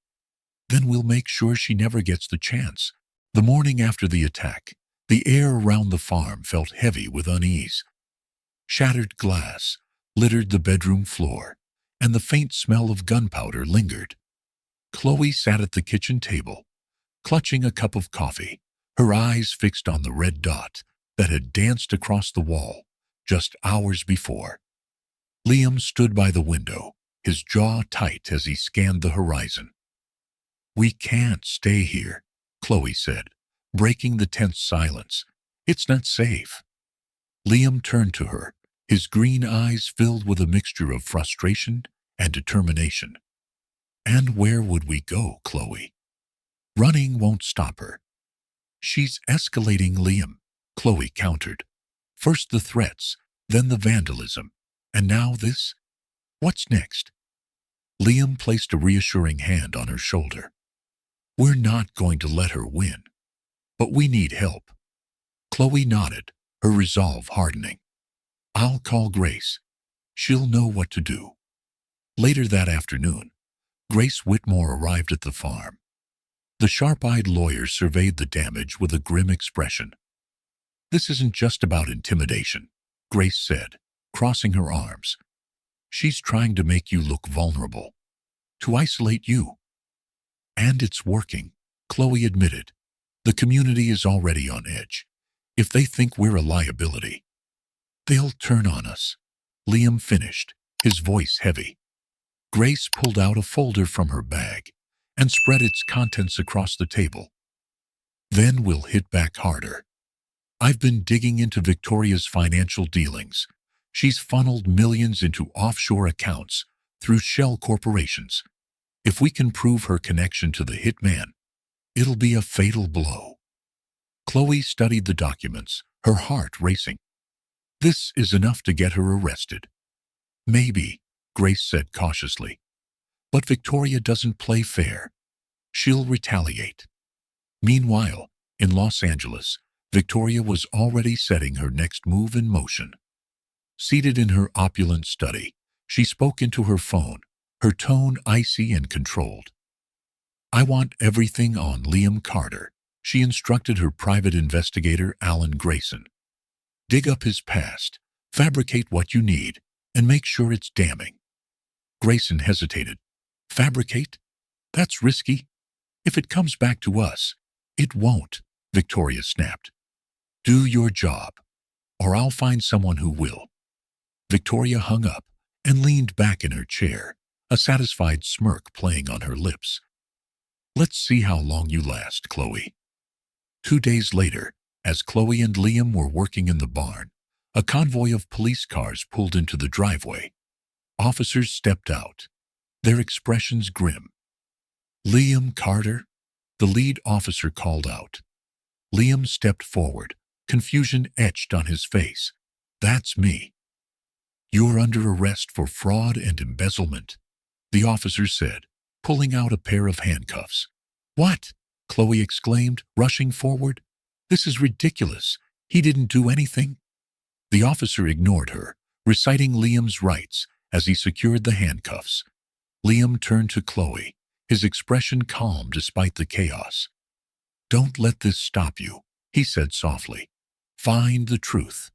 "Then we'll make sure she never gets the chance." The morning after the attack, the air around the farm felt heavy with unease. Shattered glass littered the bedroom floor, and the faint smell of gunpowder lingered. Chloe sat at the kitchen table, clutching a cup of coffee, her eyes fixed on the red dot that had danced across the wall just hours before. Liam stood by the window, his jaw tight as he scanned the horizon. "We can't stay here," Chloe said, breaking the tense silence. "It's not safe." Liam turned to her, his green eyes filled with a mixture of frustration and determination. "And where would we go, Chloe? Running won't stop her." "She's escalating, Liam," Chloe countered. "First the threats, then the vandalism, and now this. What's next?" Liam placed a reassuring hand on her shoulder. "We're not going to let her win, but we need help." Chloe nodded, her resolve hardening. "I'll call Grace. She'll know what to do." Later that afternoon, Grace Whitmore arrived at the farm. The sharp-eyed lawyer surveyed the damage with a grim expression. "This isn't just about intimidation," Grace said, crossing her arms. "She's trying to make you look vulnerable, to isolate you." "And it's working," Chloe admitted. "The community is already on edge. If they think we're a liability, they'll turn on us." Liam finished, his voice heavy. Grace pulled out a folder from her bag and spread its contents across the table. "Then we'll hit back harder. I've been digging into Victoria's financial dealings. She's funneled millions into offshore accounts through shell corporations. If we can prove her connection to the hitman, it'll be a fatal blow." Chloe studied the documents, her heart racing. This is enough to get her arrested. Maybe, Grace said cautiously. But Victoria doesn't play fair. She'll retaliate. Meanwhile, in Los Angeles, Victoria was already setting her next move in motion. Seated in her opulent study, she spoke into her phone, her tone icy and controlled. "I want everything on Liam Carter," she instructed her private investigator, Alan Grayson. "Dig up his past, fabricate what you need, and make sure it's damning." Grayson hesitated. "Fabricate? That's risky. If it comes back to us, it won't," Victoria snapped. "Do your job, or I'll find someone who will." Victoria hung up and leaned back in her chair, a satisfied smirk playing on her lips. "Let's see how long you last, Chloe." 2 days later, as Chloe and Liam were working in the barn, a convoy of police cars pulled into the driveway. Officers stepped out, their expressions grim. "Liam Carter?" the lead officer called out. Liam stepped forward, confusion etched on his face. "That's me." "You're under arrest for fraud and embezzlement," the officer said, pulling out a pair of handcuffs. "What?" Chloe exclaimed, rushing forward. "This is ridiculous. He didn't do anything." The officer ignored her, reciting Liam's rights as he secured the handcuffs. Liam turned to Chloe, his expression calm despite the chaos. "Don't let this stop you," he said softly. "Find the truth."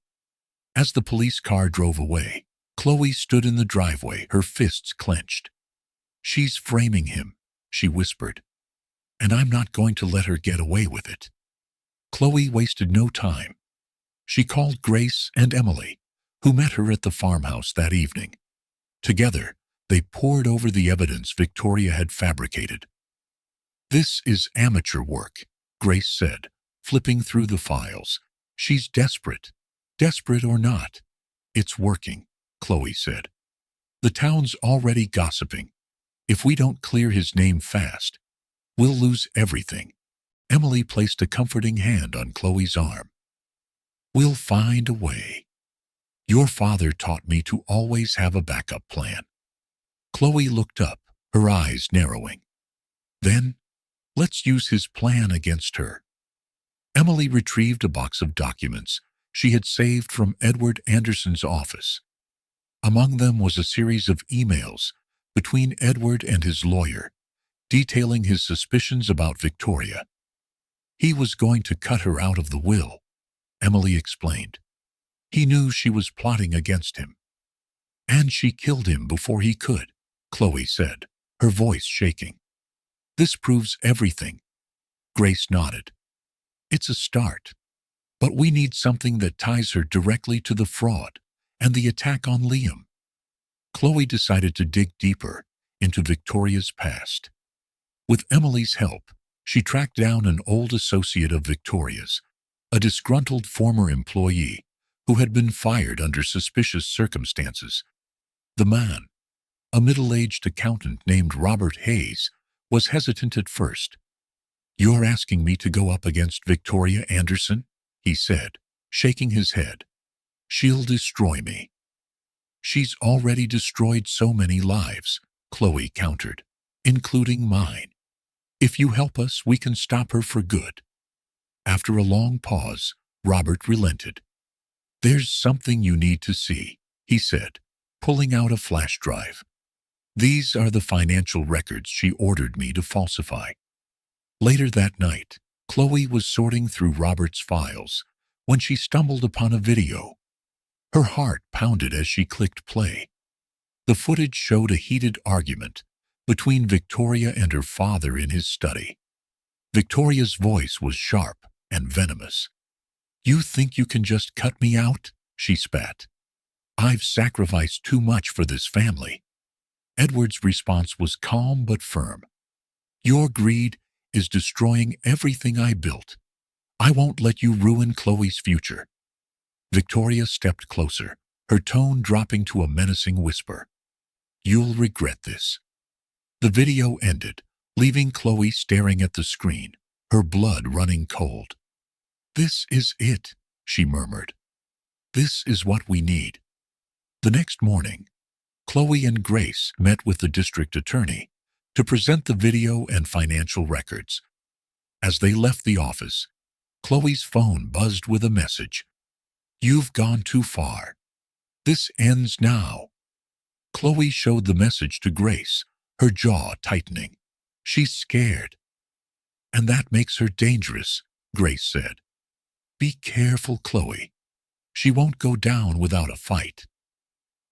As the police car drove away, Chloe stood in the driveway, her fists clenched. "She's framing him," she whispered, "and I'm not going to let her get away with it." Chloe wasted no time. She called Grace and Emily, who met her at the farmhouse that evening. Together, they pored over the evidence Victoria had fabricated. "This is amateur work," Grace said, flipping through the files. "She's desperate. Desperate or not, it's working," Chloe said. "The town's already gossiping. If we don't clear his name fast, we'll lose everything." Emily placed a comforting hand on Chloe's arm. "We'll find a way. Your father taught me to always have a backup plan." Chloe looked up, her eyes narrowing. "Then, let's use his plan against her." Emily retrieved a box of documents she had saved from Edward Anderson's office. Among them was a series of emails between Edward and his lawyer, detailing his suspicions about Victoria. "He was going to cut her out of the will," Emily explained. "He knew she was plotting against him." "And she killed him before he could," Chloe said, her voice shaking. "This proves everything." Grace nodded. "It's a start. But we need something that ties her directly to the fraud and the attack on Liam." Chloe decided to dig deeper into Victoria's past. With Emily's help, she tracked down an old associate of Victoria's, a disgruntled former employee who had been fired under suspicious circumstances. The man, a middle-aged accountant named Robert Hayes, was hesitant at first. "You're asking me to go up against Victoria Anderson?" he said, shaking his head. "She'll destroy me." "She's already destroyed so many lives," Chloe countered, "including mine. If you help us, we can stop her for good." After a long pause, Robert relented. "There's something you need to see," he said, pulling out a flash drive. "These are the financial records she ordered me to falsify." Later that night, Chloe was sorting through Robert's files when she stumbled upon a video. Her heart pounded as she clicked play. The footage showed a heated argument between Victoria and her father in his study. Victoria's voice was sharp and venomous. "You think you can just cut me out?" she spat. "I've sacrificed too much for this family." Edward's response was calm but firm. "Your greed is destroying everything I built. I won't let you ruin Chloe's future." Victoria stepped closer, her tone dropping to a menacing whisper. "You'll regret this." The video ended, leaving Chloe staring at the screen, her blood running cold. "This is it," she murmured. "This is what we need." The next morning, Chloe and Grace met with the district attorney to present the video and financial records. As they left the office, Chloe's phone buzzed with a message. "You've gone too far. This ends now." Chloe showed the message to Grace, her jaw tightening. "She's scared." "And that makes her dangerous," Grace said. "Be careful, Chloe. She won't go down without a fight."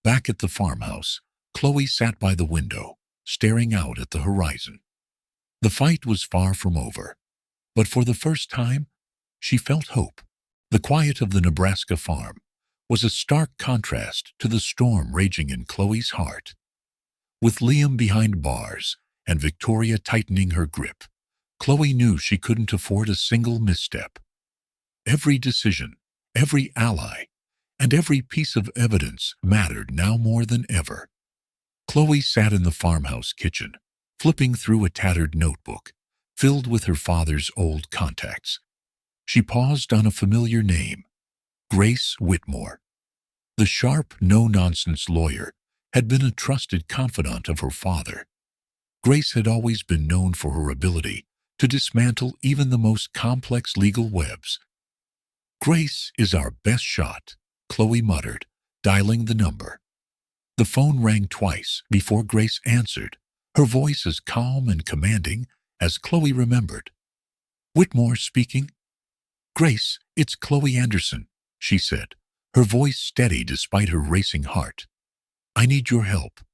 Back at the farmhouse, Chloe sat by the window, staring out at the horizon. The fight was far from over, but for the first time, she felt hope. The quiet of the Nebraska farm was a stark contrast to the storm raging in Chloe's heart. With Liam behind bars and Victoria tightening her grip, Chloe knew she couldn't afford a single misstep. Every decision, every ally, and every piece of evidence mattered now more than ever. Chloe sat in the farmhouse kitchen, flipping through a tattered notebook filled with her father's old contacts. She paused on a familiar name, Grace Whitmore. The sharp, no-nonsense lawyer had been a trusted confidant of her father. Grace had always been known for her ability to dismantle even the most complex legal webs. "Grace is our best shot," Chloe muttered, dialing the number. The phone rang twice before Grace answered, her voice as calm and commanding as Chloe remembered. "Whitmore speaking?" "Grace, it's Chloe Anderson," she said, her voice steady despite her racing heart. "I need your help."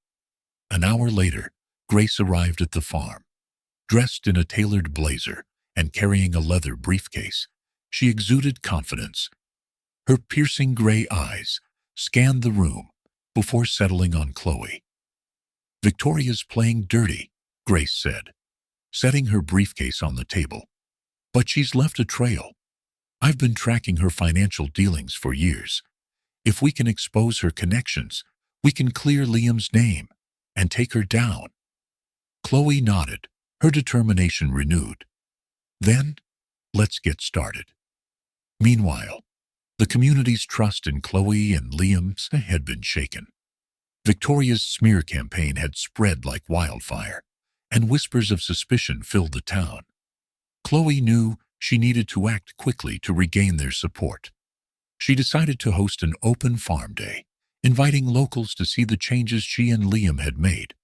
An hour later, Grace arrived at the farm. Dressed in a tailored blazer and carrying a leather briefcase, she exuded confidence. Her piercing gray eyes scanned the room before settling on Chloe. "Victoria's playing dirty," Grace said, setting her briefcase on the table. "But she's left a trail. I've been tracking her financial dealings for years. If we can expose her connections, we can clear Liam's name and take her down." Chloe nodded, her determination renewed. "Then, let's get started." Meanwhile, the community's trust in Chloe and Liam had been shaken. Victoria's smear campaign had spread like wildfire, and whispers of suspicion filled the town. Chloe knew she needed to act quickly to regain their support. She decided to host an open farm day, inviting locals to see the changes she and Liam had made.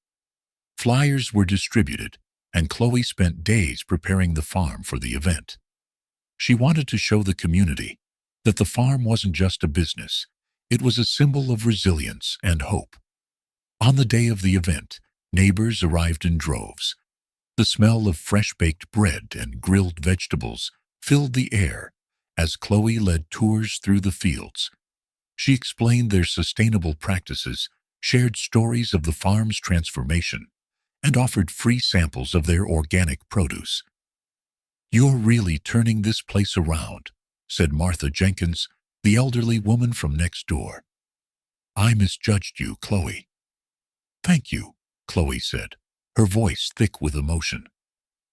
Flyers were distributed, and Chloe spent days preparing the farm for the event. She wanted to show the community that the farm wasn't just a business, it was a symbol of resilience and hope. On the day of the event, neighbors arrived in droves. The smell of fresh-baked bread and grilled vegetables filled the air as Chloe led tours through the fields. She explained their sustainable practices, shared stories of the farm's transformation, and offered free samples of their organic produce. "You're really turning this place around," said Martha Jenkins, the elderly woman from next door. "I misjudged you, Chloe." "Thank you," Chloe said, her voice thick with emotion.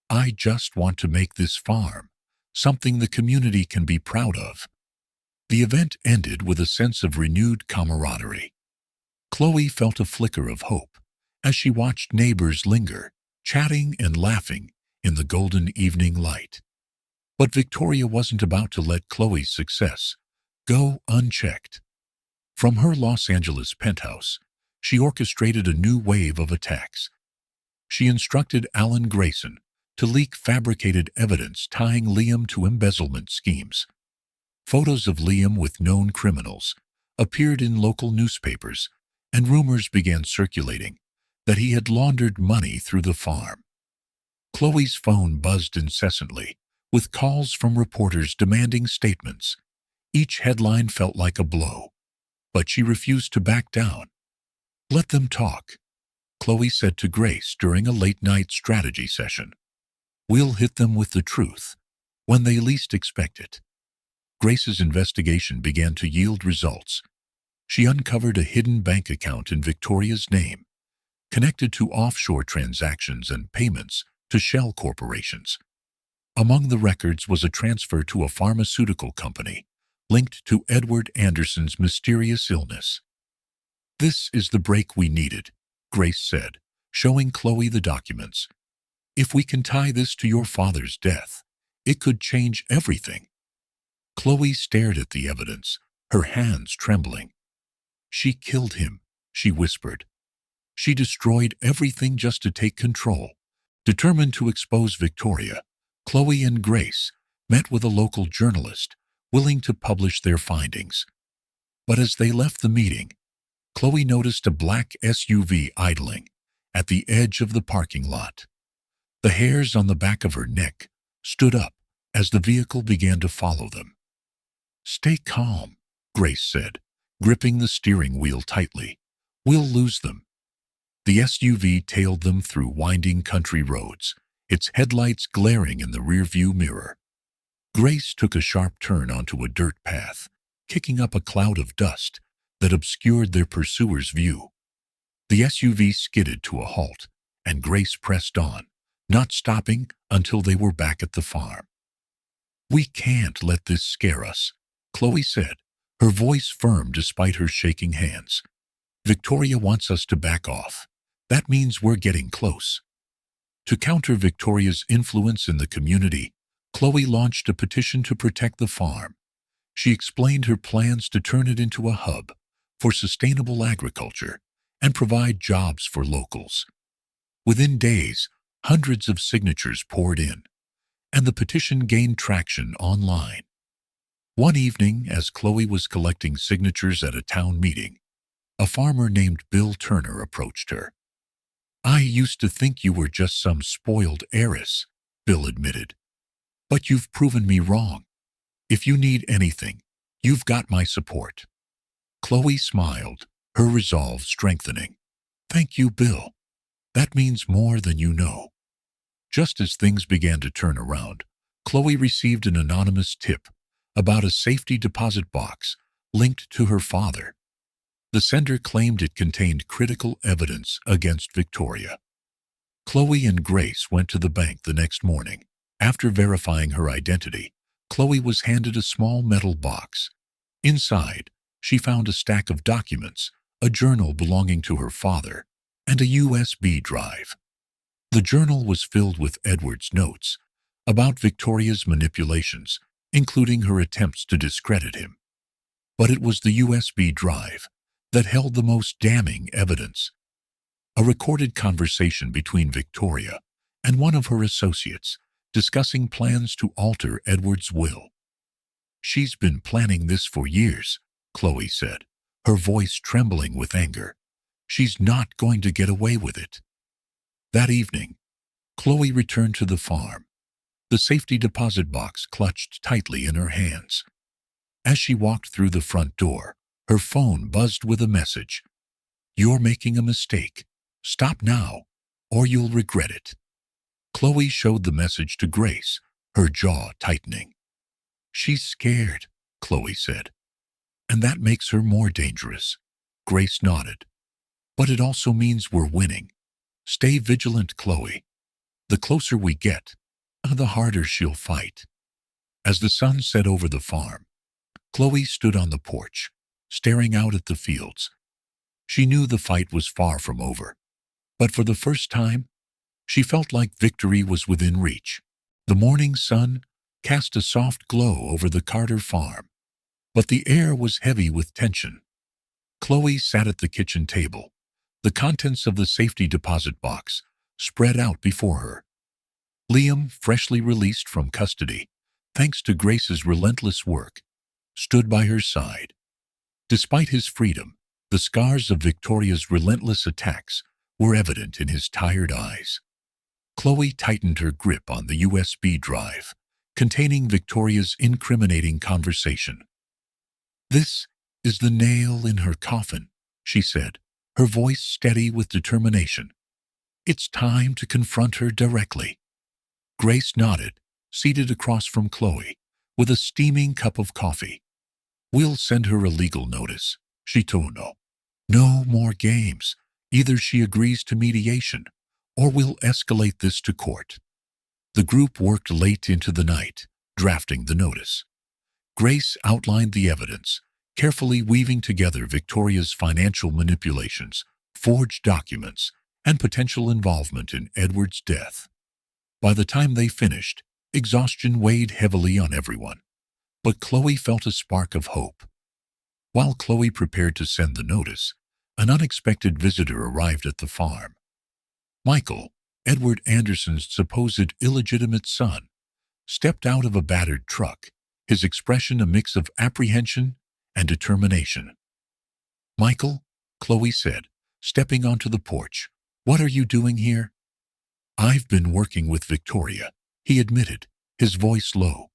"I just want to make this farm something the community can be proud of." The event ended with a sense of renewed camaraderie. Chloe felt a flicker of hope as she watched neighbors linger, chatting and laughing in the golden evening light. But Victoria wasn't about to let Chloe's success go unchecked. From her Los Angeles penthouse, she orchestrated a new wave of attacks. She instructed Alan Grayson to leak fabricated evidence tying Liam to embezzlement schemes. Photos of Liam with known criminals appeared in local newspapers, and rumors began circulating that he had laundered money through the farm. Chloe's phone buzzed incessantly, with calls from reporters demanding statements. Each headline felt like a blow, but she refused to back down. "Let them talk," Chloe said to Grace during a late-night strategy session. "We'll hit them with the truth when they least expect it." Grace's investigation began to yield results. She uncovered a hidden bank account in Victoria's name, connected to offshore transactions and payments to shell corporations. Among the records was a transfer to a pharmaceutical company linked to Edward Anderson's mysterious illness. "This is the break we needed," Grace said, showing Chloe the documents. "If we can tie this to your father's death, it could change everything." Chloe stared at the evidence, her hands trembling. "She killed him," she whispered. "She destroyed everything just to take control." Determined to expose Victoria, Chloe and Grace met with a local journalist willing to publish their findings. But as they left the meeting, Chloe noticed a black SUV idling at the edge of the parking lot. The hairs on the back of her neck stood up as the vehicle began to follow them. "Stay calm," Grace said, gripping the steering wheel tightly. "We'll lose them." The SUV tailed them through winding country roads, its headlights glaring in the rearview mirror. Grace took a sharp turn onto a dirt path, kicking up a cloud of dust that obscured their pursuer's view. The SUV skidded to a halt, and Grace pressed on, not stopping until they were back at the farm. "We can't let this scare us," Chloe said, her voice firm despite her shaking hands. "Victoria wants us to back off. That means we're getting close." To counter Victoria's influence in the community, Chloe launched a petition to protect the farm. She explained her plans to turn it into a hub for sustainable agriculture and provide jobs for locals. Within days, hundreds of signatures poured in, and the petition gained traction online. One evening, as Chloe was collecting signatures at a town meeting, a farmer named Bill Turner approached her. "I used to think you were just some spoiled heiress," Bill admitted. "But you've proven me wrong. If you need anything, you've got my support." Chloe smiled, her resolve strengthening. "Thank you, Bill. That means more than you know." Just as things began to turn around, Chloe received an anonymous tip about a safety deposit box linked to her father. The sender claimed it contained critical evidence against Victoria. Chloe and Grace went to the bank the next morning. After verifying her identity, Chloe was handed a small metal box. Inside, she found a stack of documents, a journal belonging to her father, and a USB drive. The journal was filled with Edward's notes about Victoria's manipulations, including her attempts to discredit him. But it was the USB drive that held the most damning evidence. A recorded conversation between Victoria and one of her associates discussing plans to alter Edward's will. "She's been planning this for years," Chloe said, her voice trembling with anger. "She's not going to get away with it." That evening, Chloe returned to the farm, the safety deposit box clutched tightly in her hands. As she walked through the front door, her phone buzzed with a message. "You're making a mistake. Stop now, or you'll regret it." Chloe showed the message to Grace, her jaw tightening. "She's scared," Chloe said. "And that makes her more dangerous." Grace nodded. "But it also means we're winning. Stay vigilant, Chloe. The closer we get, the harder she'll fight." As the sun set over the farm, Chloe stood on the porch, staring out at the fields. She knew the fight was far from over, but for the first time, she felt like victory was within reach. The morning sun cast a soft glow over the Carter farm, but the air was heavy with tension. Chloe sat at the kitchen table, the contents of the safety deposit box spread out before her. Liam, freshly released from custody, thanks to Grace's relentless work, stood by her side. Despite his freedom, the scars of Victoria's relentless attacks were evident in his tired eyes. Chloe tightened her grip on the USB drive, containing Victoria's incriminating conversation. "This is the nail in her coffin," she said, her voice steady with determination. "It's time to confront her directly." Grace nodded, seated across from Chloe, with a steaming cup of coffee. "We'll send her a legal notice," she told her. "No more games. Either she agrees to mediation, or we'll escalate this to court." The group worked late into the night, drafting the notice. Grace outlined the evidence, carefully weaving together Victoria's financial manipulations, forged documents, and potential involvement in Edward's death. By the time they finished, exhaustion weighed heavily on everyone. But Chloe felt a spark of hope. While Chloe prepared to send the notice, an unexpected visitor arrived at the farm. Michael, Edward Anderson's supposed illegitimate son, stepped out of a battered truck, his expression a mix of apprehension and determination. "Michael," Chloe said, stepping onto the porch, "what are you doing here?" "I've been working with Victoria," he admitted, his voice low.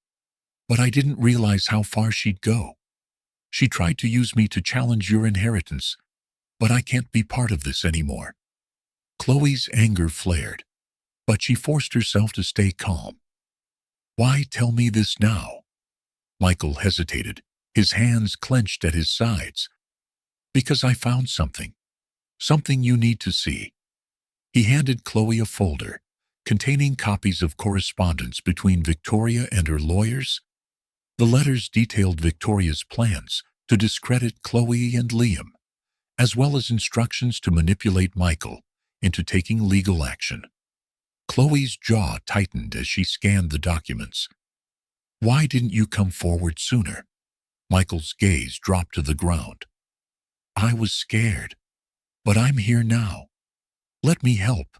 "But I didn't realize how far she'd go. She tried to use me to challenge your inheritance, but I can't be part of this anymore." Chloe's anger flared, but she forced herself to stay calm. "Why tell me this now?" Michael hesitated, his hands clenched at his sides. "Because I found something you need to see." He handed Chloe a folder containing copies of correspondence between Victoria and her lawyers. The letters detailed Victoria's plans to discredit Chloe and Liam, as well as instructions to manipulate Michael into taking legal action. Chloe's jaw tightened as she scanned the documents. "Why didn't you come forward sooner?" Michael's gaze dropped to the ground. "I was scared, but I'm here now. Let me help."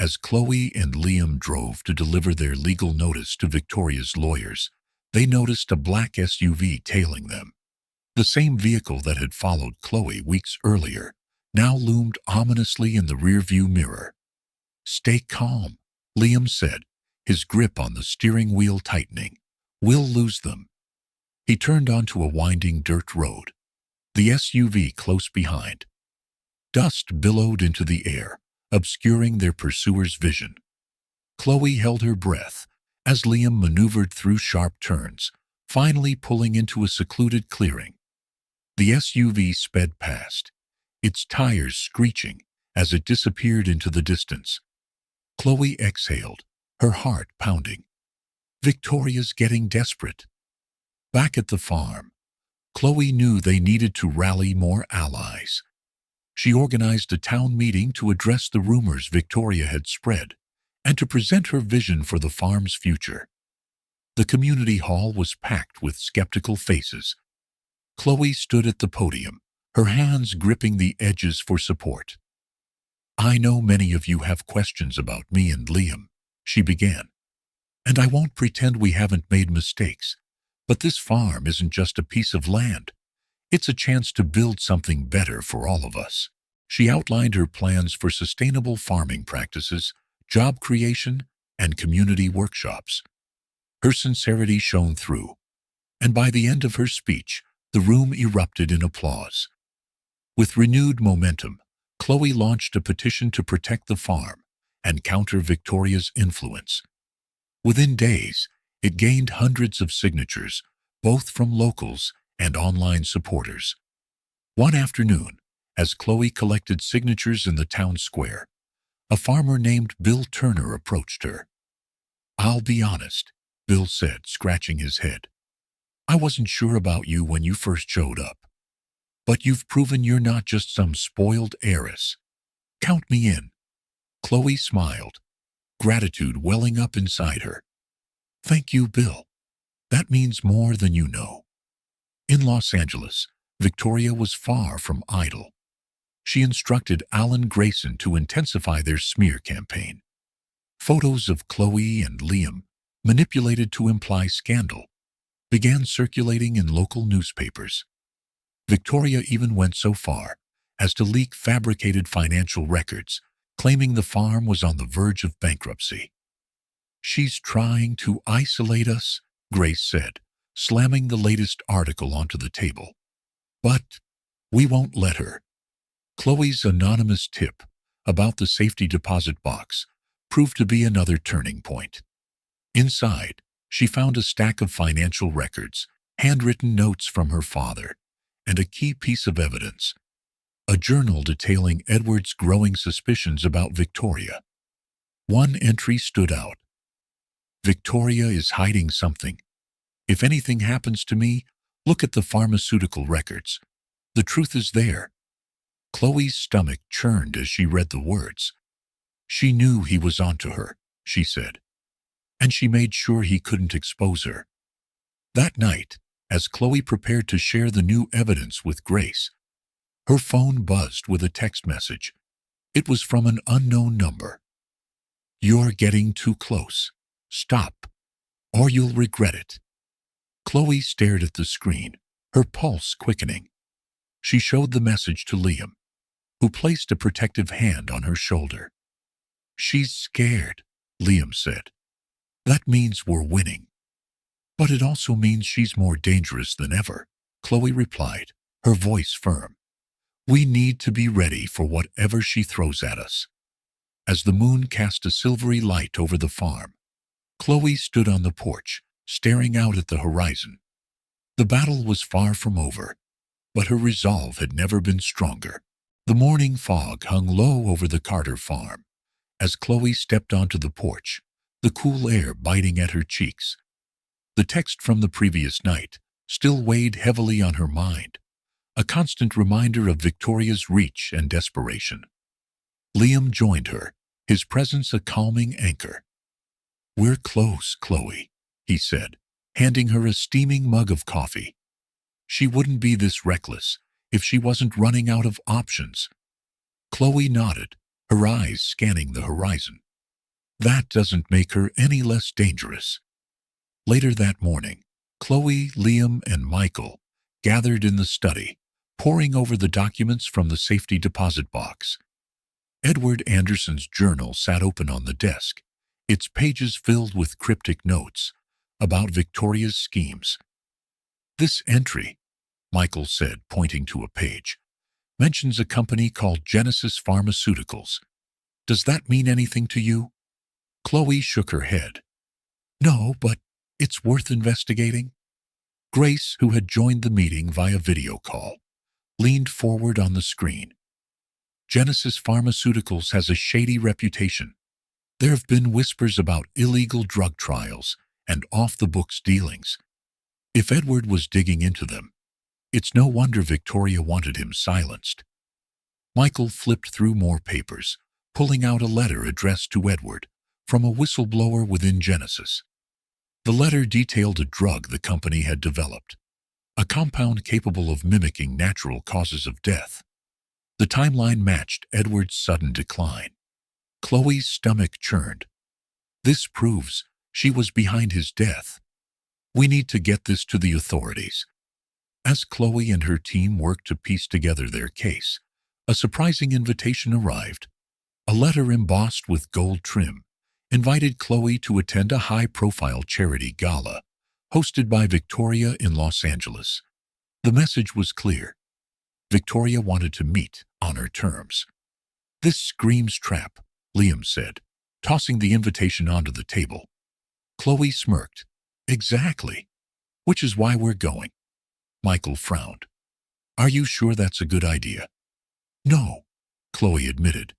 As Chloe and Liam drove to deliver their legal notice to Victoria's lawyers, they noticed a black SUV tailing them. The same vehicle that had followed Chloe weeks earlier now loomed ominously in the rearview mirror. "Stay calm," Liam said, his grip on the steering wheel tightening. "We'll lose them." He turned onto a winding dirt road, the SUV close behind. Dust billowed into the air, obscuring their pursuer's vision. Chloe held her breath as Liam maneuvered through sharp turns, finally pulling into a secluded clearing. The SUV sped past, its tires screeching as it disappeared into the distance. Chloe exhaled, her heart pounding. Victoria's getting desperate. Back at the farm, Chloe knew they needed to rally more allies. She organized a town meeting to address the rumors Victoria had spread and to present her vision for the farm's future. The community hall was packed with skeptical faces. Chloe stood at the podium, her hands gripping the edges for support. "I know many of you have questions about me and Liam," she began. "And I won't pretend we haven't made mistakes, but this farm isn't just a piece of land. It's a chance to build something better for all of us." She outlined her plans for sustainable farming practices, job creation, and community workshops. Her sincerity shone through, and by the end of her speech, the room erupted in applause. With renewed momentum, Chloe launched a petition to protect the farm and counter Victoria's influence. Within days, it gained hundreds of signatures, both from locals and online supporters. One afternoon, as Chloe collected signatures in the town square, a farmer named Bill Turner approached her. "I'll be honest," Bill said, scratching his head. "I wasn't sure about you when you first showed up. But you've proven you're not just some spoiled heiress. Count me in." Chloe smiled, gratitude welling up inside her. "Thank you, Bill. That means more than you know." In Los Angeles, Victoria was far from idle. She instructed Alan Grayson to intensify their smear campaign. Photos of Chloe and Liam, manipulated to imply scandal, began circulating in local newspapers. Victoria even went so far as to leak fabricated financial records, claiming the farm was on the verge of bankruptcy. "She's trying to isolate us," Grace said, slamming the latest article onto the table. "But we won't let her." Chloe's anonymous tip about the safety deposit box proved to be another turning point. Inside, she found a stack of financial records, handwritten notes from her father, and a key piece of evidence, a journal detailing Edward's growing suspicions about Victoria. One entry stood out. Victoria is hiding something. If anything happens to me, look at the pharmaceutical records. The truth is there. Chloe's stomach churned as she read the words. She knew he was onto her, she said, and she made sure he couldn't expose her. That night, as Chloe prepared to share the new evidence with Grace, her phone buzzed with a text message. It was from an unknown number. "You're getting too close. Stop, or you'll regret it." Chloe stared at the screen, her pulse quickening. She showed the message to Liam, who placed a protective hand on her shoulder. "She's scared," Liam said. "That means we're winning." "But it also means she's more dangerous than ever," Chloe replied, her voice firm. "We need to be ready for whatever she throws at us." As the moon cast a silvery light over the farm, Chloe stood on the porch, staring out at the horizon. The battle was far from over, but her resolve had never been stronger. The morning fog hung low over the Carter farm. As Chloe stepped onto the porch, the cool air biting at her cheeks. The text from the previous night still weighed heavily on her mind, a constant reminder of Victoria's reach and desperation. Liam joined her, his presence a calming anchor. "We're close, Chloe," he said, handing her a steaming mug of coffee. She wouldn't be this reckless if she wasn't running out of options. Chloe nodded, her eyes scanning the horizon. "That doesn't make her any less dangerous." Later that morning, Chloe, Liam, and Michael gathered in the study, poring over the documents from the safety deposit box. Edward Anderson's journal sat open on the desk, its pages filled with cryptic notes about Victoria's schemes. "This entry," Michael said, pointing to a page, "mentions a company called Genesis Pharmaceuticals. Does that mean anything to you?" Chloe shook her head. "No, but it's worth investigating." Grace, who had joined the meeting via video call, leaned forward on the screen. "Genesis Pharmaceuticals has a shady reputation. There have been whispers about illegal drug trials and off-the-books dealings. If Edward was digging into them, it's no wonder Victoria wanted him silenced." Michael flipped through more papers, pulling out a letter addressed to Edward from a whistleblower within Genesis. The letter detailed a drug the company had developed, a compound capable of mimicking natural causes of death. The timeline matched Edward's sudden decline. Chloe's stomach churned. "This proves she was behind his death. We need to get this to the authorities." As Chloe and her team worked to piece together their case, a surprising invitation arrived. A letter embossed with gold trim invited Chloe to attend a high-profile charity gala hosted by Victoria in Los Angeles. The message was clear. Victoria wanted to meet on her terms. "This screams trap," Liam said, tossing the invitation onto the table. Chloe smirked. "Exactly. Which is why we're going." Michael frowned. "Are you sure that's a good idea?" "No," Chloe admitted.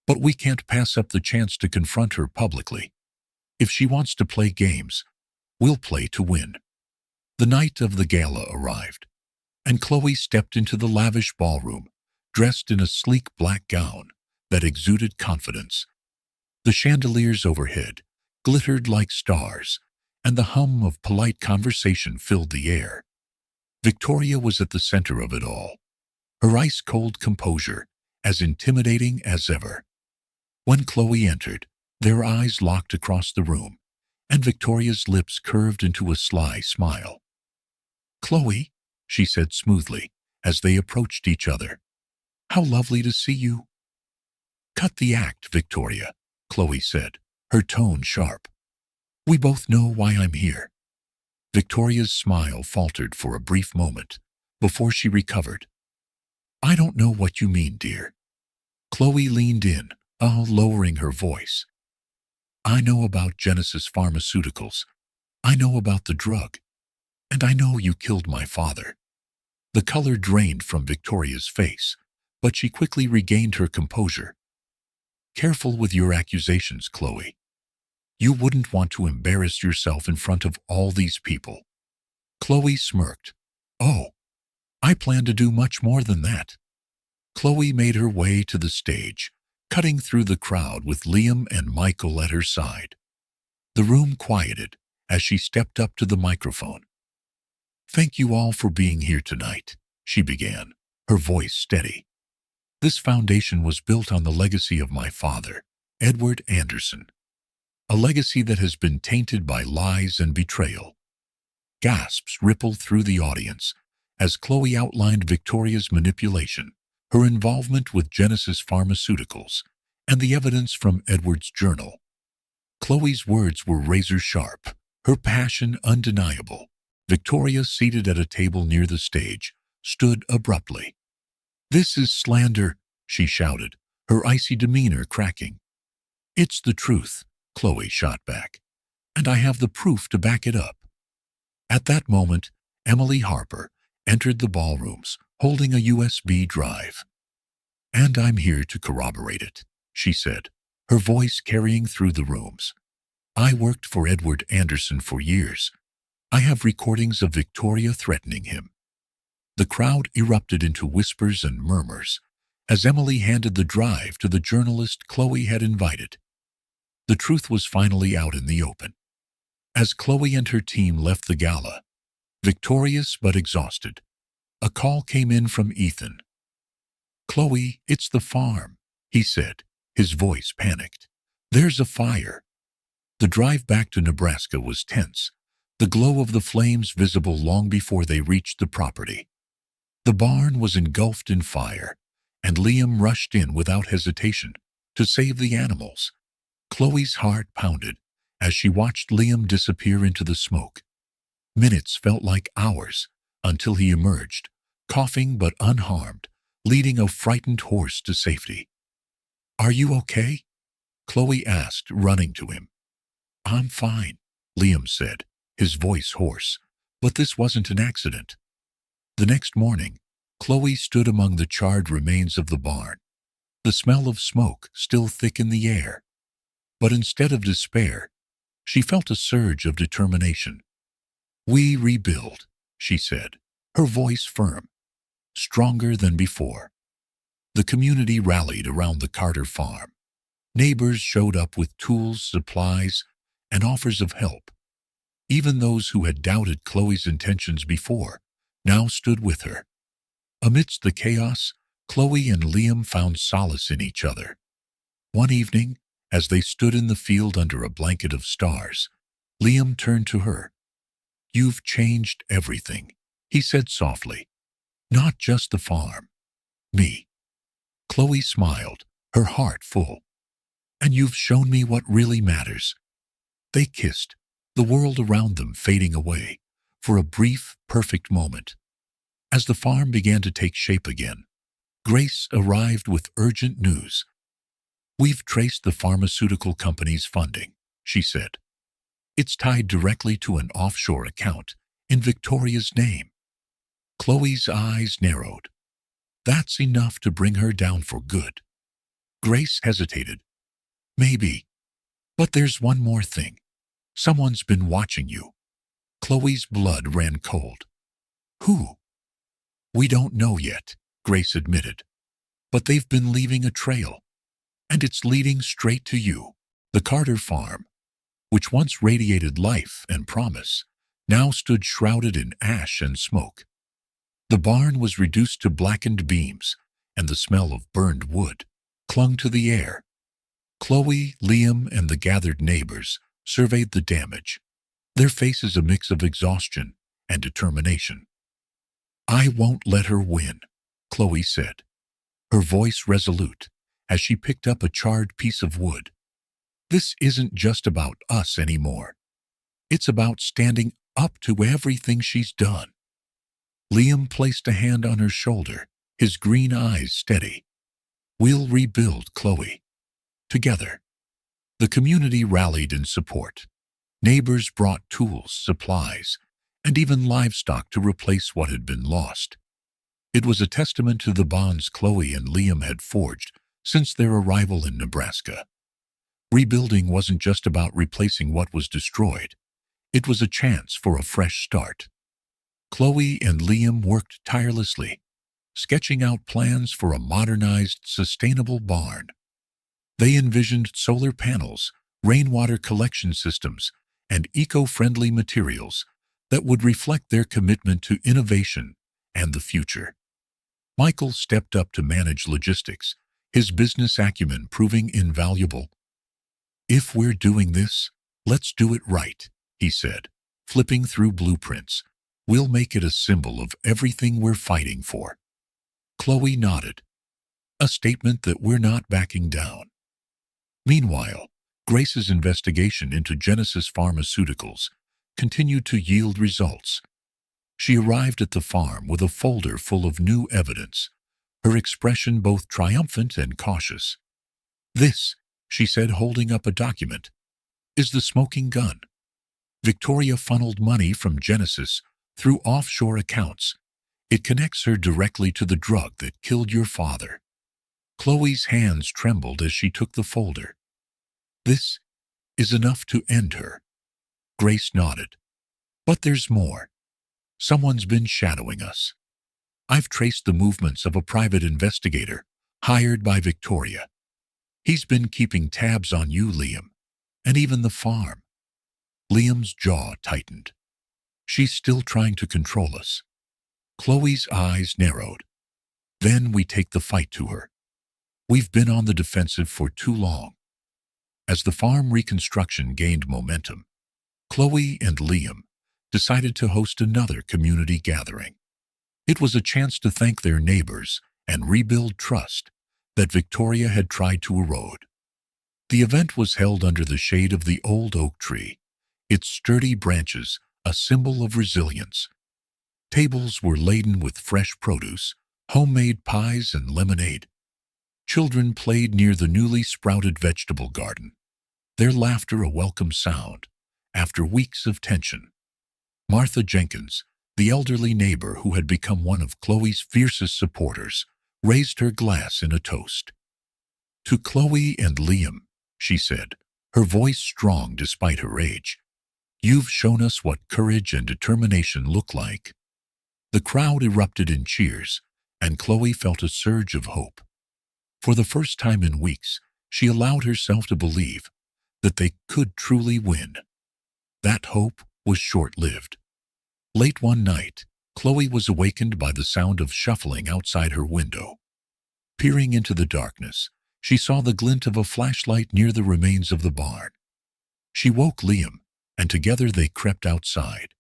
"But we can't pass up the chance to confront her publicly. If she wants to play games, we'll play to win." The night of the gala arrived, and Chloe stepped into the lavish ballroom, dressed in a sleek black gown that exuded confidence. The chandeliers overhead glittered like stars, and the hum of polite conversation filled the air. Victoria was at the center of it all, her ice-cold composure as intimidating as ever. When Chloe entered, their eyes locked across the room, and Victoria's lips curved into a sly smile. "Chloe," she said smoothly as they approached each other, "how lovely to see you." "Cut the act, Victoria," Chloe said, her tone sharp. "We both know why I'm here." Victoria's smile faltered for a brief moment before she recovered. "I don't know what you mean, dear." Chloe leaned in, lowering her voice. "I know about Genesis Pharmaceuticals. I know about the drug. And I know you killed my father." The color drained from Victoria's face, but she quickly regained her composure. "Careful with your accusations, Chloe. You wouldn't want to embarrass yourself in front of all these people. Chloe smirked. Oh, I plan to do much more than that. Chloe made her way to the stage, cutting through the crowd with Liam and Michael at her side. The room quieted as she stepped up to the microphone. Thank you all for being here tonight, she began, her voice steady. This foundation was built on the legacy of my father, Edward Anderson, a legacy that has been tainted by lies and betrayal. Gasps rippled through the audience as Chloe outlined Victoria's manipulation, her involvement with Genesis Pharmaceuticals, and the evidence from Edward's journal. Chloe's words were razor-sharp, her passion undeniable. Victoria, seated at a table near the stage, stood abruptly. "This is slander," she shouted, her icy demeanor cracking. "It's the truth," Chloe shot back, "and I have the proof to back it up." At that moment, Emily Harper entered the ballrooms, holding a USB drive. "And I'm here to corroborate it," she said, her voice carrying through the rooms. "I worked for Edward Anderson for years. I have recordings of Victoria threatening him." The crowd erupted into whispers and murmurs as Emily handed the drive to the journalist Chloe had invited. The truth was finally out in the open. As Chloe and her team left the gala, victorious but exhausted, a call came in from Ethan. "Chloe, it's the farm," he said, his voice panicked. "There's a fire." The drive back to Nebraska was tense, the glow of the flames visible long before they reached the property. The barn was engulfed in fire, and Liam rushed in without hesitation to save the animals. Chloe's heart pounded as she watched Liam disappear into the smoke. Minutes felt like hours until he emerged, coughing but unharmed, leading a frightened horse to safety. "Are you okay?" Chloe asked, running to him. "I'm fine," Liam said, his voice hoarse, but this wasn't an accident. The next morning, Chloe stood among the charred remains of the barn, the smell of smoke still thick in the air. But instead of despair, she felt a surge of determination. "We rebuild," she said, her voice firm, stronger than before. The community rallied around the Carter farm. Neighbors showed up with tools, supplies, and offers of help. Even those who had doubted Chloe's intentions before now stood with her. Amidst the chaos, Chloe and Liam found solace in each other. One evening, as they stood in the field under a blanket of stars, Liam turned to her. "You've changed everything," he said softly. "Not just the farm. Me." Chloe smiled, her heart full. "And you've shown me what really matters." They kissed, the world around them fading away for a brief, perfect moment. As the farm began to take shape again, Grace arrived with urgent news. "We've traced the pharmaceutical company's funding," she said. "It's tied directly to an offshore account in Victoria's name." Chloe's eyes narrowed. "That's enough to bring her down for good." Grace hesitated. "Maybe. But there's one more thing. Someone's been watching you." Chloe's blood ran cold. "Who?" "We don't know yet," Grace admitted. "But they've been leaving a trail. And it's leading straight to you." The Carter farm, which once radiated life and promise, now stood shrouded in ash and smoke. The barn was reduced to blackened beams, and the smell of burned wood clung to the air. Chloe, Liam, and the gathered neighbors surveyed the damage, their faces a mix of exhaustion and determination. "I won't let her win," Chloe said, her voice resolute as she picked up a charred piece of wood. "This isn't just about us anymore. It's about standing up to everything she's done." Liam placed a hand on her shoulder, his green eyes steady. "We'll rebuild, Chloe. Together." The community rallied in support. Neighbors brought tools, supplies, and even livestock to replace what had been lost. It was a testament to the bonds Chloe and Liam had forged since their arrival in Nebraska. Rebuilding wasn't just about replacing what was destroyed. It was a chance for a fresh start. Chloe and Liam worked tirelessly, sketching out plans for a modernized, sustainable barn. They envisioned solar panels, rainwater collection systems, and eco-friendly materials that would reflect their commitment to innovation and the future. Michael stepped up to manage logistics, his business acumen proving invaluable. "If we're doing this, let's do it right," he said, flipping through blueprints. "We'll make it a symbol of everything we're fighting for." Chloe nodded, a statement that we're not backing down. Meanwhile, Grace's investigation into Genesis Pharmaceuticals continued to yield results. She arrived at the farm with a folder full of new evidence, her expression both triumphant and cautious. "This," she said, holding up a document, "is the smoking gun. Victoria funneled money from Genesis through offshore accounts. It connects her directly to the drug that killed your father." Chloe's hands trembled as she took the folder. "This is enough to end her." Grace nodded. "But there's more. Someone's been shadowing us. I've traced the movements of a private investigator hired by Victoria. He's been keeping tabs on you, Liam, and even the farm." Liam's jaw tightened. "She's still trying to control us." Chloe's eyes narrowed. "Then we take the fight to her. We've been on the defensive for too long." As the farm reconstruction gained momentum, Chloe and Liam decided to host another community gathering. It was a chance to thank their neighbors and rebuild trust that Victoria had tried to erode. The event was held under the shade of the old oak tree, its sturdy branches a symbol of resilience. Tables were laden with fresh produce, homemade pies, and lemonade. Children played near the newly sprouted vegetable garden, their laughter a welcome sound after weeks of tension. Martha Jenkins, the elderly neighbor who had become one of Chloe's fiercest supporters, raised her glass in a toast. "To Chloe and Liam," she said, her voice strong despite her age. "You've shown us what courage and determination look like." The crowd erupted in cheers, and Chloe felt a surge of hope. For the first time in weeks, she allowed herself to believe that they could truly win. That hope was short-lived. Late one night, Chloe was awakened by the sound of shuffling outside her window. Peering into the darkness, she saw the glint of a flashlight near the remains of the barn. She woke Liam, and together they crept outside,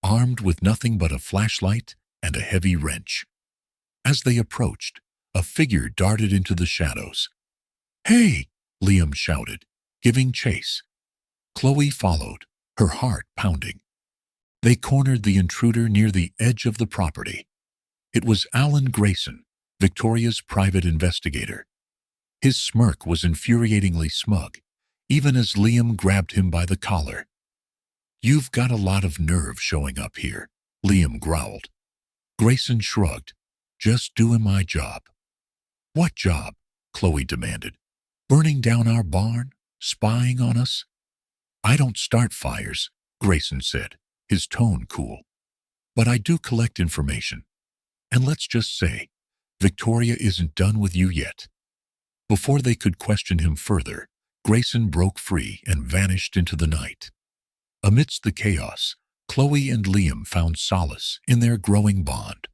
armed with nothing but a flashlight and a heavy wrench. As they approached, a figure darted into the shadows. "Hey!" Liam shouted, giving chase. Chloe followed, her heart pounding. They cornered the intruder near the edge of the property. It was Alan Grayson, Victoria's private investigator. His smirk was infuriatingly smug, even as Liam grabbed him by the collar. "You've got a lot of nerve showing up here," Liam growled. Grayson shrugged. "Just doing my job." "What job?" Chloe demanded. "Burning down our barn? Spying on us?" "I don't start fires," Grayson said, his tone cool. "But I do collect information. And let's just say, Victoria isn't done with you yet." Before they could question him further, Grayson broke free and vanished into the night. Amidst the chaos, Chloe and Liam found solace in their growing bond.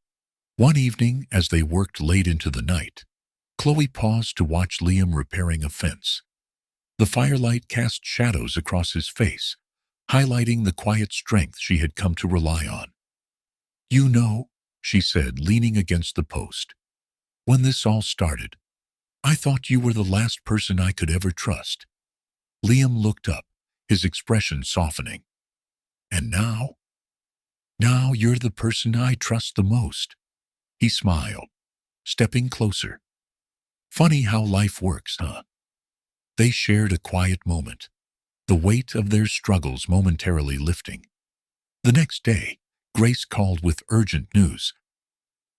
One evening, as they worked late into the night, Chloe paused to watch Liam repairing a fence. The firelight cast shadows across his face, highlighting the quiet strength she had come to rely on. "You know," she said, leaning against the post, "when this all started, I thought you were the last person I could ever trust." Liam looked up, his expression softening. "And now? Now you're the person I trust the most." He smiled, stepping closer. "Funny how life works, huh?" They shared a quiet moment, the weight of their struggles momentarily lifting. The next day, Grace called with urgent news.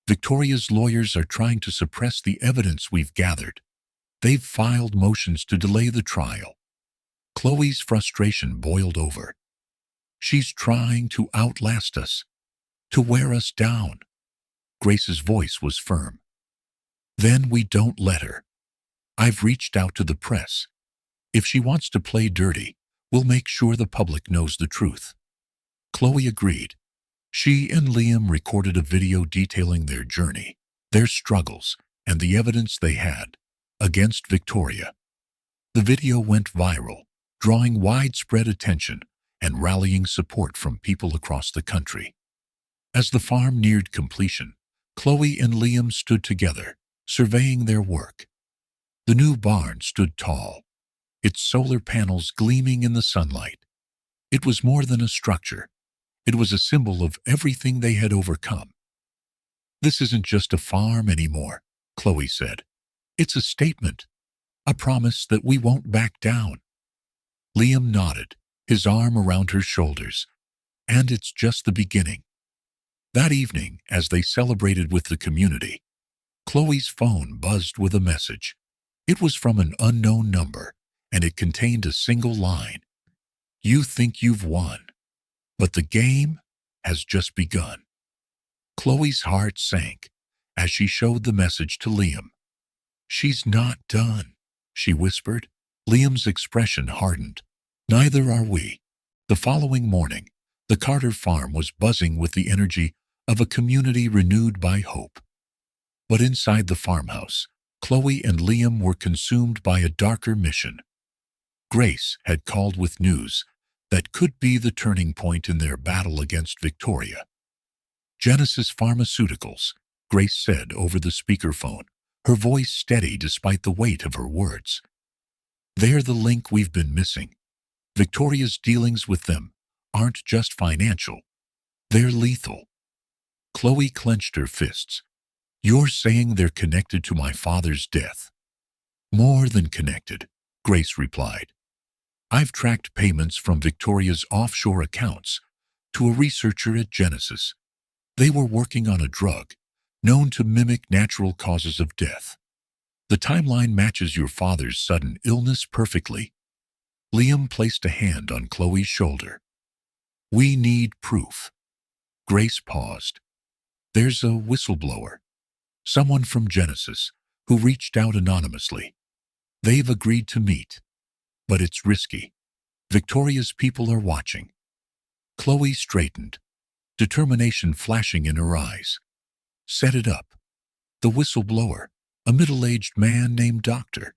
"Victoria's lawyers are trying to suppress the evidence we've gathered. They've filed motions to delay the trial." Chloe's frustration boiled over. She's trying to outlast us, to wear us down. Grace's voice was firm. Then we don't let her. I've reached out to the press. If she wants to play dirty, we'll make sure the public knows the truth. Chloe agreed. She and Liam recorded a video detailing their journey, their struggles, and the evidence they had against Victoria. The video went viral, drawing widespread attention and rallying support from people across the country. As the farm neared completion, Chloe and Liam stood together, surveying their work. The new barn stood tall, its solar panels gleaming in the sunlight. It was more than a structure. It was a symbol of everything they had overcome. This isn't just a farm anymore, Chloe said. It's a statement, a promise that we won't back down. Liam nodded, his arm around her shoulders. And it's just the beginning. That evening, as they celebrated with the community, Chloe's phone buzzed with a message. It was from an unknown number, and it contained a single line. You think you've won, but the game has just begun. Chloe's heart sank as she showed the message to Liam. She's not done, she whispered. Liam's expression hardened. Neither are we. The following morning, the Carter farm was buzzing with the energy of a community renewed by hope. But inside the farmhouse, Chloe and Liam were consumed by a darker mission. Grace had called with news that could be the turning point in their battle against Victoria. Genesis Pharmaceuticals, Grace said over the speakerphone, her voice steady despite the weight of her words. They're the link we've been missing. Victoria's dealings with them aren't just financial. They're lethal. Chloe clenched her fists. You're saying they're connected to my father's death? More than connected, Grace replied. I've tracked payments from Victoria's offshore accounts to a researcher at Genesis. They were working on a drug known to mimic natural causes of death. The timeline matches your father's sudden illness perfectly. Liam placed a hand on Chloe's shoulder. We need proof. Grace paused. There's a whistleblower, someone from Genesis, who reached out anonymously. They've agreed to meet, but it's risky. Victoria's people are watching. Chloe straightened, determination flashing in her eyes. Set it up. The whistleblower, a middle-aged man named Dr.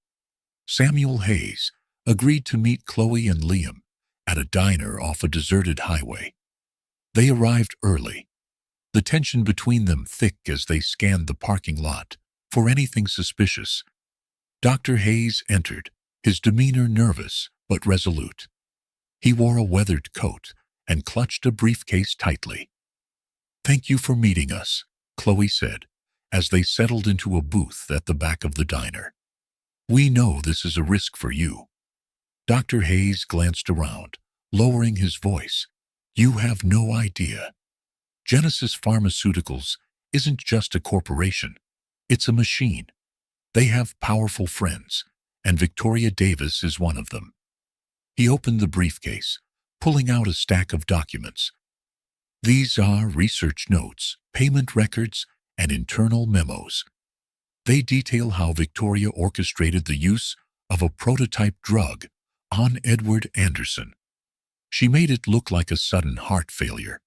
Samuel Hayes, agreed to meet Chloe and Liam at a diner off a deserted highway. They arrived early, the tension between them thick as they scanned the parking lot for anything suspicious. Dr. Hayes entered, his demeanor nervous but resolute. He wore a weathered coat and clutched a briefcase tightly. Thank you for meeting us, Chloe said, as they settled into a booth at the back of the diner. We know this is a risk for you. Dr. Hayes glanced around, lowering his voice. You have no idea. Genesis Pharmaceuticals isn't just a corporation. It's a machine. They have powerful friends, and Victoria Davis is one of them. He opened the briefcase, pulling out a stack of documents. These are research notes, payment records, and internal memos. They detail how Victoria orchestrated the use of a prototype drug on Edward Anderson. She made it look like a sudden heart failure.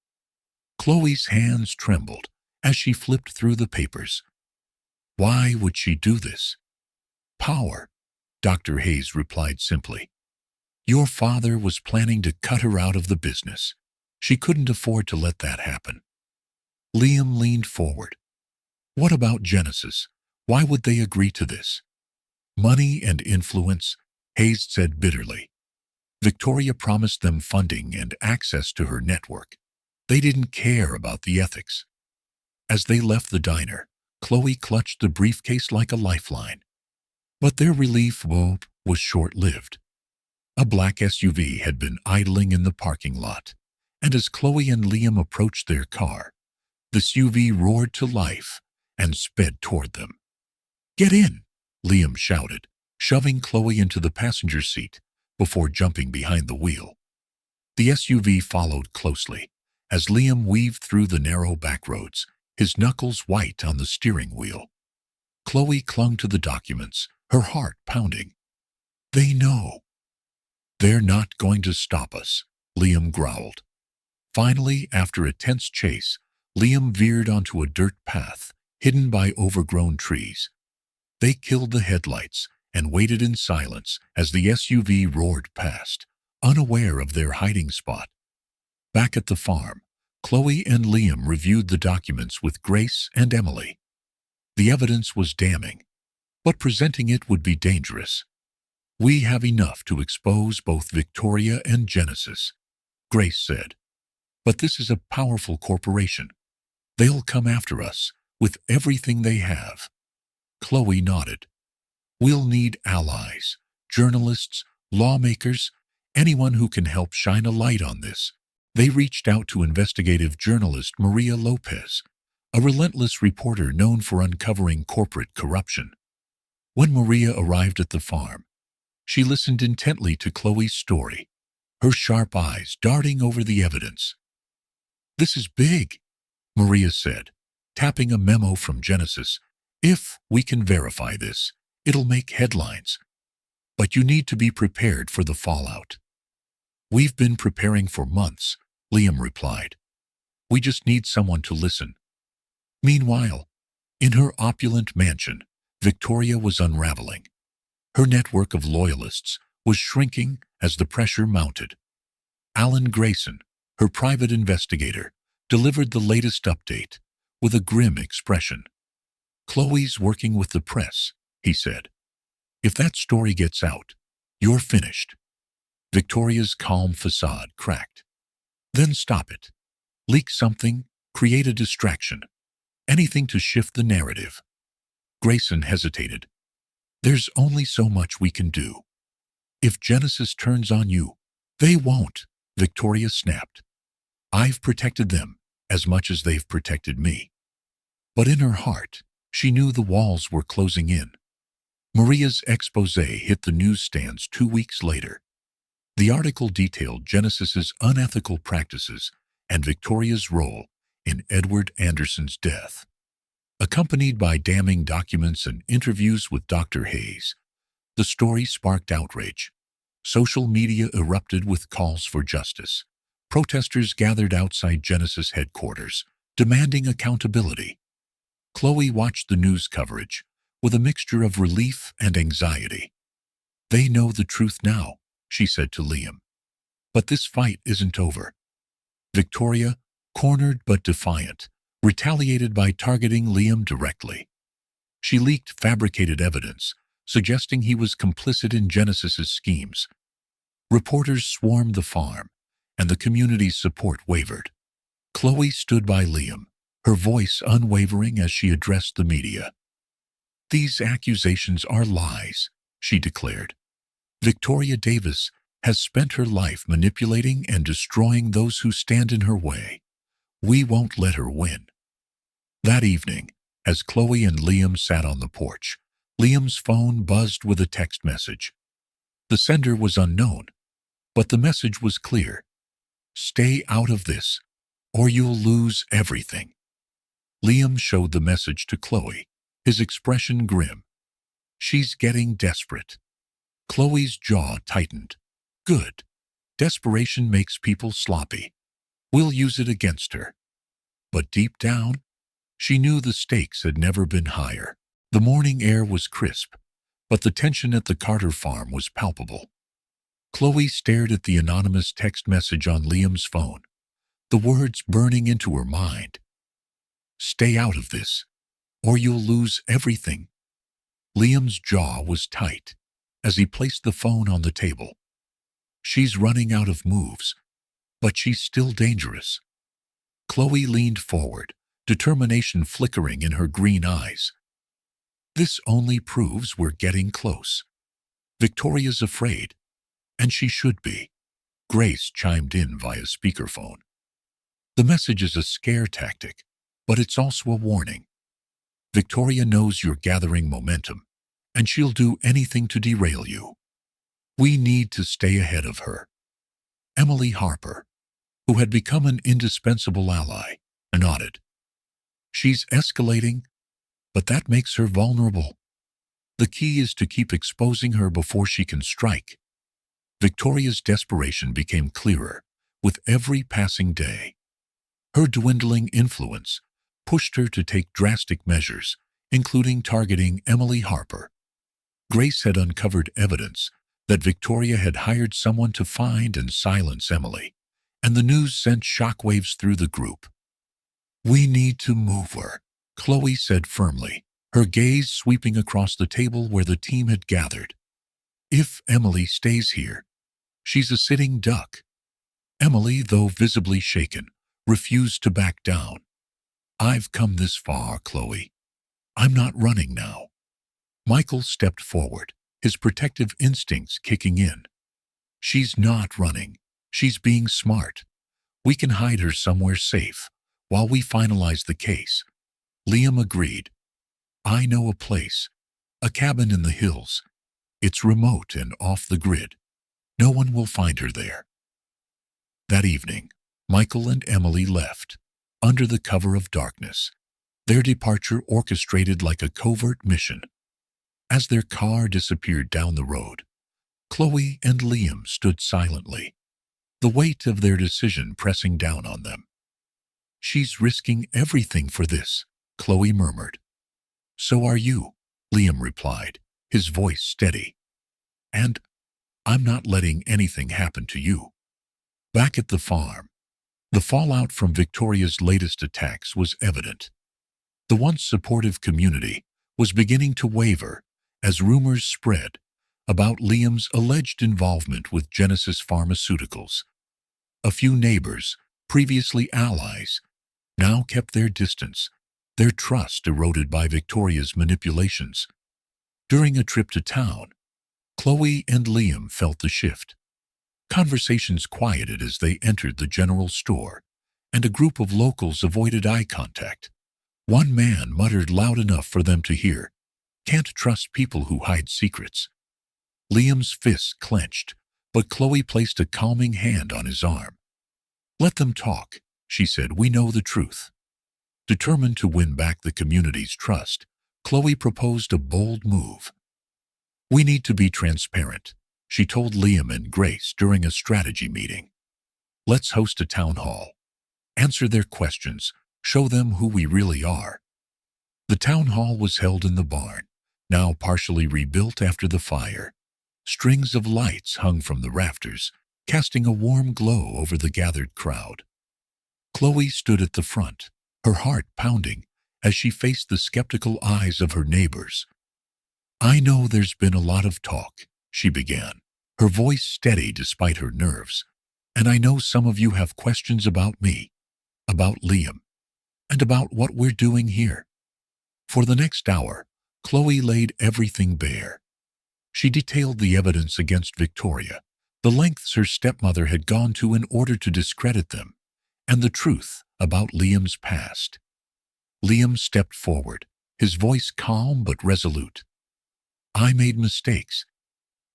Chloe's hands trembled as she flipped through the papers. Why would she do this? Power, Dr. Hayes replied simply. Your father was planning to cut her out of the business. She couldn't afford to let that happen. Liam leaned forward. What about Genesis? Why would they agree to this? Money and influence, Hayes said bitterly. Victoria promised them funding and access to her network. They didn't care about the ethics. As they left the diner, Chloe clutched the briefcase like a lifeline. But their relief was short-lived. A black SUV had been idling in the parking lot, and as Chloe and Liam approached their car, the SUV roared to life and sped toward them. Get in, Liam shouted, shoving Chloe into the passenger seat before jumping behind the wheel. The SUV followed closely as Liam weaved through the narrow back roads, his knuckles white on the steering wheel. Chloe clung to the documents, her heart pounding. They know. They're not going to stop us, Liam growled. Finally, after a tense chase, Liam veered onto a dirt path, hidden by overgrown trees. They killed the headlights and waited in silence as the SUV roared past, unaware of their hiding spot. Back at the farm, Chloe and Liam reviewed the documents with Grace and Emily. The evidence was damning, but presenting it would be dangerous. We have enough to expose both Victoria and Genesis, Grace said. But this is a powerful corporation. They'll come after us with everything they have. Chloe nodded. We'll need allies, journalists, lawmakers, anyone who can help shine a light on this. They reached out to investigative journalist Maria Lopez, a relentless reporter known for uncovering corporate corruption. When Maria arrived at the farm, she listened intently to Chloe's story, her sharp eyes darting over the evidence. This is big, Maria said, tapping a memo from Genesis. If we can verify this, it'll make headlines. But you need to be prepared for the fallout. We've been preparing for months, Liam replied. We just need someone to listen. Meanwhile, in her opulent mansion, Victoria was unraveling. Her network of loyalists was shrinking as the pressure mounted. Alan Grayson, her private investigator, delivered the latest update with a grim expression. Chloe's working with the press, he said. If that story gets out, you're finished. Victoria's calm facade cracked. Then stop it. Leak something, create a distraction. Anything to shift the narrative. Grayson hesitated. There's only so much we can do. If Genesis turns on you, they won't, Victoria snapped. I've protected them as much as they've protected me. But in her heart, she knew the walls were closing in. Maria's expose hit the newsstands 2 weeks later. The article detailed Genesis's unethical practices and Victoria's role in Edward Anderson's death. Accompanied by damning documents and interviews with Dr. Hayes, the story sparked outrage. Social media erupted with calls for justice. Protesters gathered outside Genesis headquarters, demanding accountability. Chloe watched the news coverage with a mixture of relief and anxiety. They know the truth now, she said to Liam. But this fight isn't over. Victoria, cornered but defiant, retaliated by targeting Liam directly. She leaked fabricated evidence, suggesting he was complicit in Genesis's schemes. Reporters swarmed the farm, and the community's support wavered. Chloe stood by Liam, her voice unwavering as she addressed the media. These accusations are lies, she declared. Victoria Davis has spent her life manipulating and destroying those who stand in her way. We won't let her win. That evening, as Chloe and Liam sat on the porch, Liam's phone buzzed with a text message. The sender was unknown, but the message was clear. Stay out of this, or you'll lose everything. Liam showed the message to Chloe, his expression grim. She's getting desperate. Chloe's jaw tightened. Good. Desperation makes people sloppy. We'll use it against her. But deep down, she knew the stakes had never been higher. The morning air was crisp, but the tension at the Carter farm was palpable. Chloe stared at the anonymous text message on Liam's phone, the words burning into her mind. Stay out of this, or you'll lose everything. Liam's jaw was tight as he placed the phone on the table. She's running out of moves, but she's still dangerous. Chloe leaned forward, determination flickering in her green eyes. This only proves we're getting close. Victoria's afraid, and she should be. Grace chimed in via speakerphone. The message is a scare tactic, but it's also a warning. Victoria knows you're gathering momentum, and she'll do anything to derail you. We need to stay ahead of her. Emily Harper, who had become an indispensable ally, nodded. She's escalating, but that makes her vulnerable. The key is to keep exposing her before she can strike. Victoria's desperation became clearer with every passing day. Her dwindling influence pushed her to take drastic measures, including targeting Emily Harper. Grace had uncovered evidence that Victoria had hired someone to find and silence Emily, and the news sent shockwaves through the group. "We need to move her," Chloe said firmly, her gaze sweeping across the table where the team had gathered. "If Emily stays here, she's a sitting duck." Emily, though visibly shaken, refused to back down. "I've come this far, Chloe. I'm not running now." Michael stepped forward, his protective instincts kicking in. "She's not running. She's being smart. We can hide her somewhere safe while we finalize the case." Liam agreed. "I know a place, a cabin in the hills. It's remote and off the grid. No one will find her there." That evening, Michael and Emily left, under the cover of darkness, their departure orchestrated like a covert mission. As their car disappeared down the road, Chloe and Liam stood silently, the weight of their decision pressing down on them. "She's risking everything for this," Chloe murmured. "So are you," Liam replied, his voice steady. "And I'm not letting anything happen to you." Back at the farm, the fallout from Victoria's latest attacks was evident. The once supportive community was beginning to waver as rumors spread about Liam's alleged involvement with Genesis Pharmaceuticals. A few neighbors, previously allies, now kept their distance, their trust eroded by Victoria's manipulations. During a trip to town, Chloe and Liam felt the shift. Conversations quieted as they entered the general store, and a group of locals avoided eye contact. One man muttered loud enough for them to hear, "Can't trust people who hide secrets." Liam's fists clenched, but Chloe placed a calming hand on his arm. "Let them talk," she said. "We know the truth." Determined to win back the community's trust, Chloe proposed a bold move. "We need to be transparent," she told Liam and Grace during a strategy meeting. "Let's host a town hall. Answer their questions, show them who we really are." The town hall was held in the barn, now partially rebuilt after the fire. Strings of lights hung from the rafters, casting a warm glow over the gathered crowd. Chloe stood at the front, her heart pounding as she faced the skeptical eyes of her neighbors. "I know there's been a lot of talk," she began, her voice steady despite her nerves. "And I know some of you have questions about me, about Liam, and about what we're doing here." For the next hour, Chloe laid everything bare. She detailed the evidence against Victoria, the lengths her stepmother had gone to in order to discredit them, and the truth about Liam's past. Liam stepped forward, his voice calm but resolute. "I made mistakes,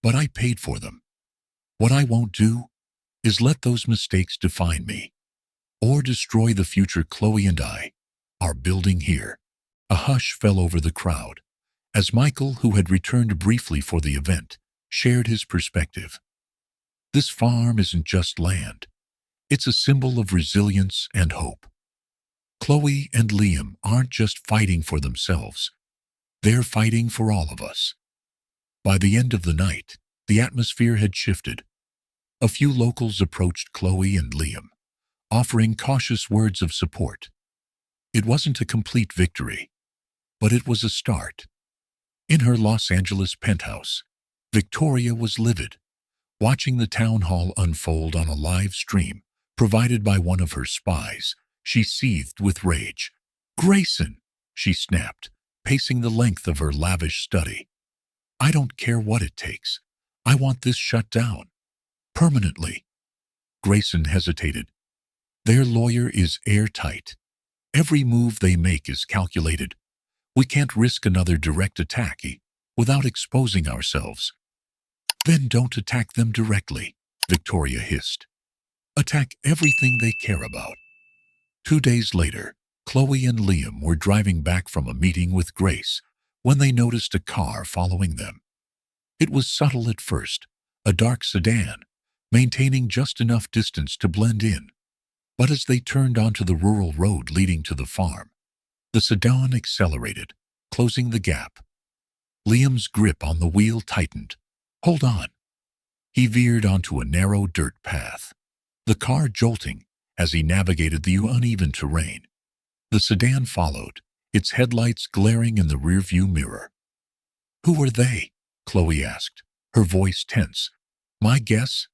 but I paid for them. What I won't do is let those mistakes define me, or destroy the future Chloe and I are building here." A hush fell over the crowd, as Michael, who had returned briefly for the event, shared his perspective. "This farm isn't just land. It's a symbol of resilience and hope. Chloe and Liam aren't just fighting for themselves. They're fighting for all of us." By the end of the night, the atmosphere had shifted. A few locals approached Chloe and Liam, offering cautious words of support. It wasn't a complete victory, but it was a start. In her Los Angeles penthouse, Victoria was livid, watching the town hall unfold on a live stream provided by one of her spies. She seethed with rage. "Grayson," she snapped, pacing the length of her lavish study. "I don't care what it takes. I want this shut down. Permanently." Grayson hesitated. "Their lawyer is airtight. Every move they make is calculated. We can't risk another direct attack without exposing ourselves." Then don't attack them directly, Victoria hissed. Attack everything they care about. 2 days later, Chloe and Liam were driving back from a meeting with Grace when they noticed a car following them. It was subtle at first, a dark sedan, maintaining just enough distance to blend in. But as they turned onto the rural road leading to the farm, the sedan accelerated, closing the gap. Liam's grip on the wheel tightened. Hold on. He veered onto a narrow dirt path, the car jolting as he navigated the uneven terrain. The sedan followed, its headlights glaring in the rearview mirror. Who are they? Chloe asked, her voice tense. My guess?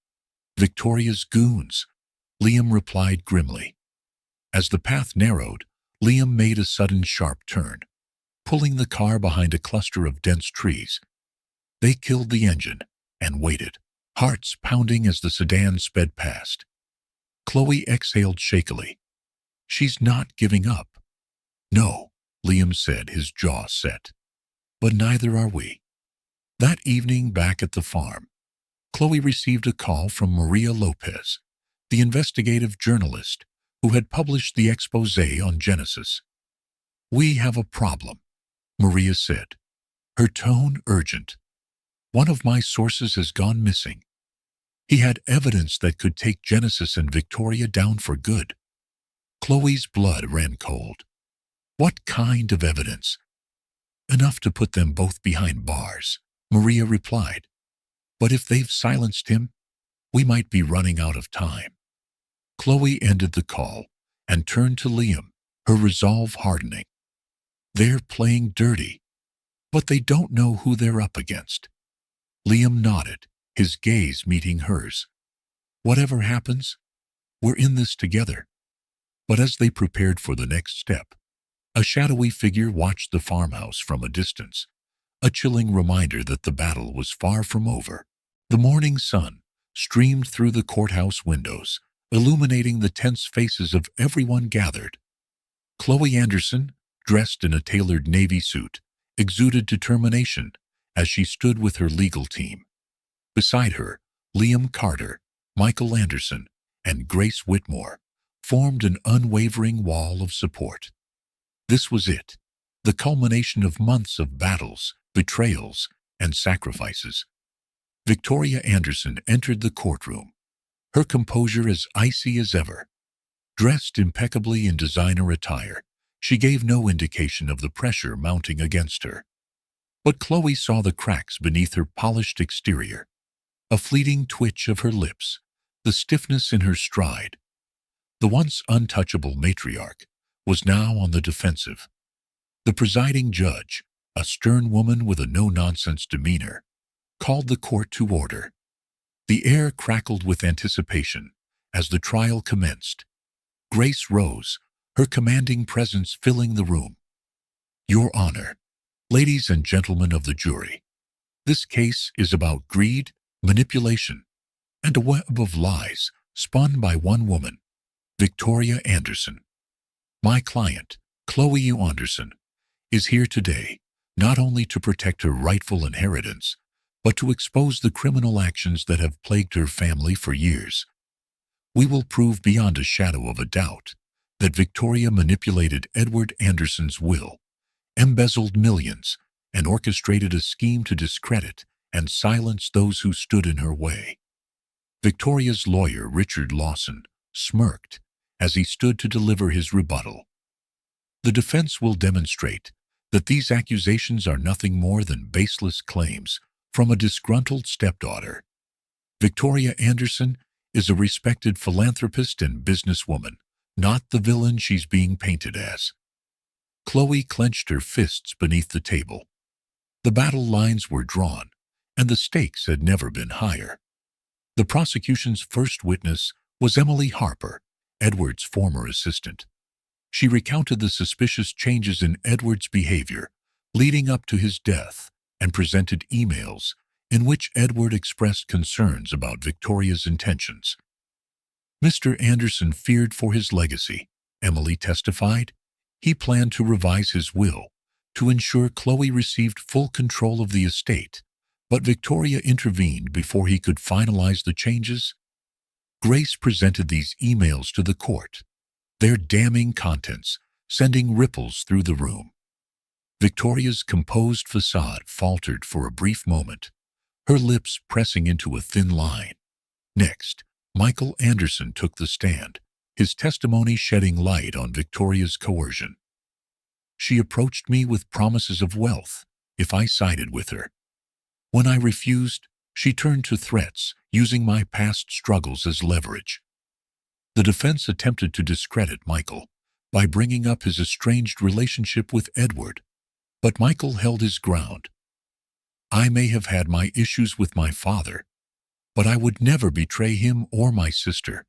Victoria's goons, Liam replied grimly. As the path narrowed, Liam made a sudden sharp turn, pulling the car behind a cluster of dense trees. They killed the engine and waited, hearts pounding as the sedan sped past. Chloe exhaled shakily. She's not giving up. No, Liam said, his jaw set. But neither are we. That evening back at the farm, Chloe received a call from Maria Lopez, the investigative journalist who had published the exposé on Genesis. We have a problem, Maria said, her tone urgent. One of my sources has gone missing. He had evidence that could take Genesis and Victoria down for good. Chloe's blood ran cold. What kind of evidence? Enough to put them both behind bars, Maria replied. But if they've silenced him, we might be running out of time. Chloe ended the call and turned to Liam, her resolve hardening. They're playing dirty, but they don't know who they're up against. Liam nodded, his gaze meeting hers. Whatever happens, we're in this together. But as they prepared for the next step, a shadowy figure watched the farmhouse from a distance, a chilling reminder that the battle was far from over. The morning sun streamed through the courthouse windows, illuminating the tense faces of everyone gathered. Chloe Anderson, dressed in a tailored navy suit, exuded determination as she stood with her legal team. Beside her, Liam Carter, Michael Anderson, and Grace Whitmore formed an unwavering wall of support. This was it, the culmination of months of battles, betrayals, and sacrifices. Victoria Anderson entered the courtroom, her composure as icy as ever. Dressed impeccably in designer attire, she gave no indication of the pressure mounting against her. But Chloe saw the cracks beneath her polished exterior, a fleeting twitch of her lips, the stiffness in her stride. The once untouchable matriarch was now on the defensive. The presiding judge, a stern woman with a no-nonsense demeanor, called the court to order. The air crackled with anticipation as the trial commenced. Grace rose, her commanding presence filling the room. Your Honor, ladies and gentlemen of the jury, this case is about greed, manipulation, and a web of lies spun by one woman, Victoria Anderson. My client, Chloe Anderson, is here today not only to protect her rightful inheritance, but to expose the criminal actions that have plagued her family for years. We will prove beyond a shadow of a doubt that Victoria manipulated Edward Anderson's will, embezzled millions, and orchestrated a scheme to discredit and silence those who stood in her way. Victoria's lawyer, Richard Lawson, smirked as he stood to deliver his rebuttal. The defense will demonstrate that these accusations are nothing more than baseless claims from a disgruntled stepdaughter. Victoria Anderson is a respected philanthropist and businesswoman, not the villain she's being painted as. Chloe clenched her fists beneath the table. The battle lines were drawn, and the stakes had never been higher. The prosecution's first witness was Emily Harper, Edward's former assistant. She recounted the suspicious changes in Edward's behavior leading up to his death and presented emails in which Edward expressed concerns about Victoria's intentions. Mr. Anderson feared for his legacy, Emily testified. He planned to revise his will to ensure Chloe received full control of the estate, but Victoria intervened before he could finalize the changes. Grace presented these emails to the court, their damning contents sending ripples through the room. Victoria's composed facade faltered for a brief moment, her lips pressing into a thin line. Next, Michael Anderson took the stand, his testimony shedding light on Victoria's coercion. She approached me with promises of wealth if I sided with her. When I refused, she turned to threats, using my past struggles as leverage. The defense attempted to discredit Michael by bringing up his estranged relationship with Edward, but Michael held his ground. I may have had my issues with my father, but I would never betray him or my sister.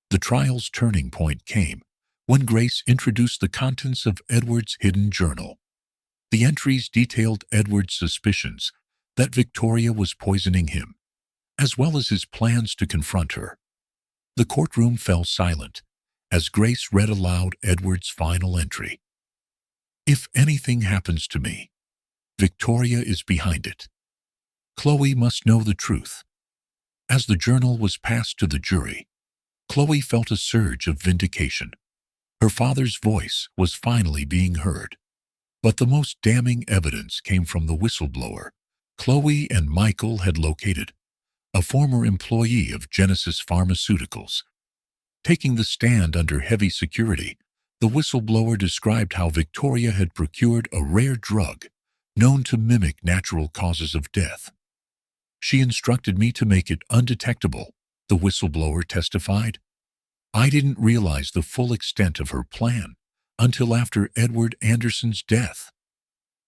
The trial's turning point came when Grace introduced the contents of Edward's hidden journal. The entries detailed Edward's suspicions that Victoria was poisoning him, as well as his plans to confront her. The courtroom fell silent as Grace read aloud Edward's final entry. If anything happens to me, Victoria is behind it. Chloe must know the truth. As the journal was passed to the jury, Chloe felt a surge of vindication. Her father's voice was finally being heard. But the most damning evidence came from the whistleblower Chloe and Michael had located, a former employee of Genesis Pharmaceuticals. Taking the stand under heavy security, the whistleblower described how Victoria had procured a rare drug known to mimic natural causes of death. She instructed me to make it undetectable, the whistleblower testified. I didn't realize the full extent of her plan until after Edward Anderson's death.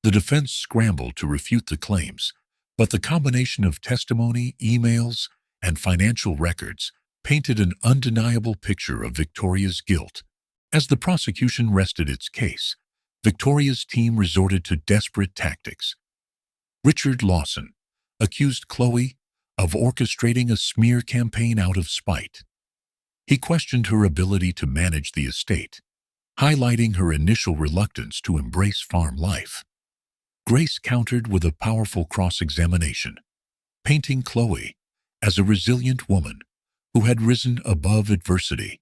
The defense scrambled to refute the claims, but the combination of testimony, emails, and financial records painted an undeniable picture of Victoria's guilt. As the prosecution rested its case, Victoria's team resorted to desperate tactics. Richard Lawson accused Chloe of orchestrating a smear campaign out of spite. He questioned her ability to manage the estate, highlighting her initial reluctance to embrace farm life. Grace countered with a powerful cross-examination, painting Chloe as a resilient woman who had risen above adversity.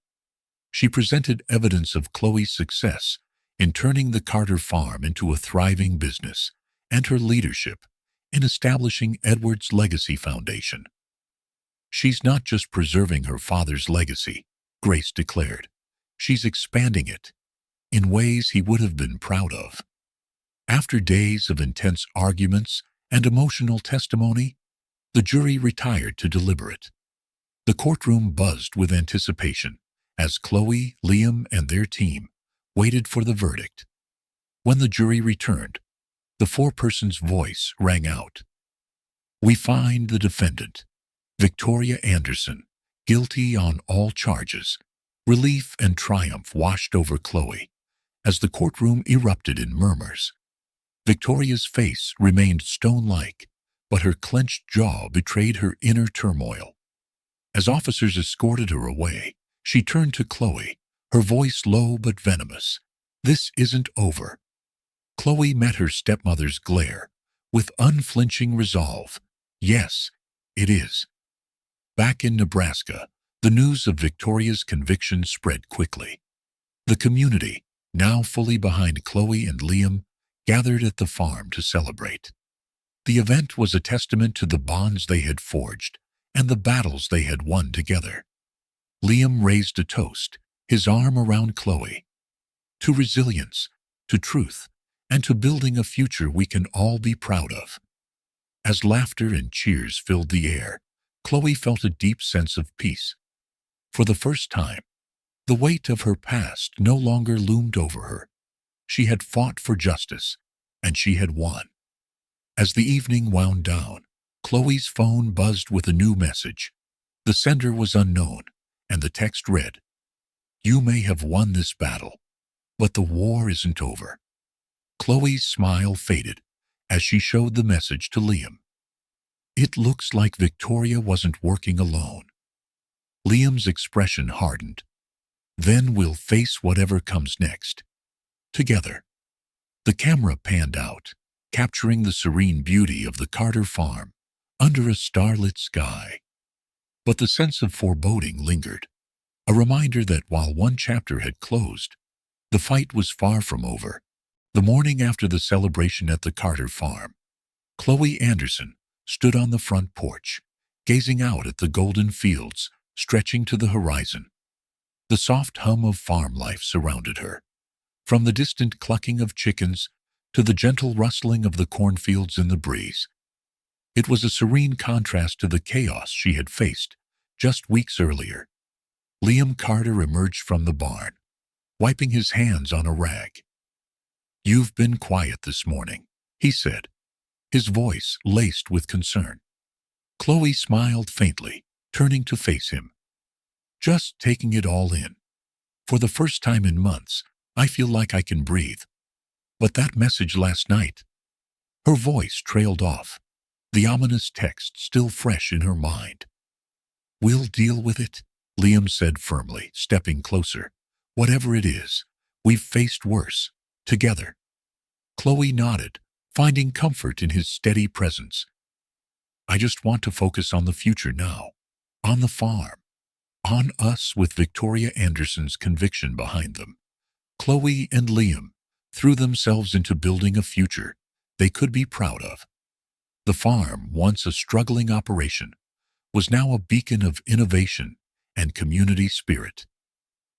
She presented evidence of Chloe's success in turning the Carter farm into a thriving business and her leadership in establishing Edward's Legacy Foundation. She's not just preserving her father's legacy, Grace declared. She's expanding it in ways he would have been proud of. After days of intense arguments and emotional testimony, the jury retired to deliberate. The courtroom buzzed with anticipation as Chloe, Liam, and their team waited for the verdict. When the jury returned, the foreperson's voice rang out. We find the defendant, Victoria Anderson, guilty on all charges. Relief and triumph washed over Chloe as the courtroom erupted in murmurs. Victoria's face remained stone-like, but her clenched jaw betrayed her inner turmoil. As officers escorted her away, she turned to Chloe, her voice low but venomous. This isn't over. Chloe met her stepmother's glare with unflinching resolve. Yes, it is. Back in Nebraska, the news of Victoria's conviction spread quickly. The community, now fully behind Chloe and Liam, gathered at the farm to celebrate. The event was a testament to the bonds they had forged and the battles they had won together. Liam raised a toast, his arm around Chloe. To resilience, to truth, and to building a future we can all be proud of. As laughter and cheers filled the air, Chloe felt a deep sense of peace. For the first time, the weight of her past no longer loomed over her. She had fought for justice, and she had won. As the evening wound down, Chloe's phone buzzed with a new message. The sender was unknown, and the text read, "You may have won this battle, but the war isn't over." Chloe's smile faded as she showed the message to Liam. It looks like Victoria wasn't working alone. Liam's expression hardened. Then we'll face whatever comes next. Together. The camera panned out, capturing the serene beauty of the Carter farm under a starlit sky. But the sense of foreboding lingered, a reminder that while one chapter had closed, the fight was far from over. The morning after the celebration at the Carter farm, Chloe Anderson stood on the front porch, gazing out at the golden fields stretching to the horizon. The soft hum of farm life surrounded her, from the distant clucking of chickens to the gentle rustling of the cornfields in the breeze. It was a serene contrast to the chaos she had faced just weeks earlier. Liam Carter emerged from the barn, wiping his hands on a rag. "You've been quiet this morning," he said, his voice laced with concern. Chloe smiled faintly, turning to face him. "Just taking it all in. For the first time in months, I feel like I can breathe. But that message last night..." Her voice trailed off, the ominous text still fresh in her mind. "We'll deal with it," Liam said firmly, stepping closer. "Whatever it is, we've faced worse, together." Chloe nodded, finding comfort in his steady presence. "I just want to focus on the future now, on the farm, on us," with Victoria Anderson's conviction behind them. Chloe and Liam threw themselves into building a future they could be proud of. The farm, once a struggling operation, was now a beacon of innovation and community spirit.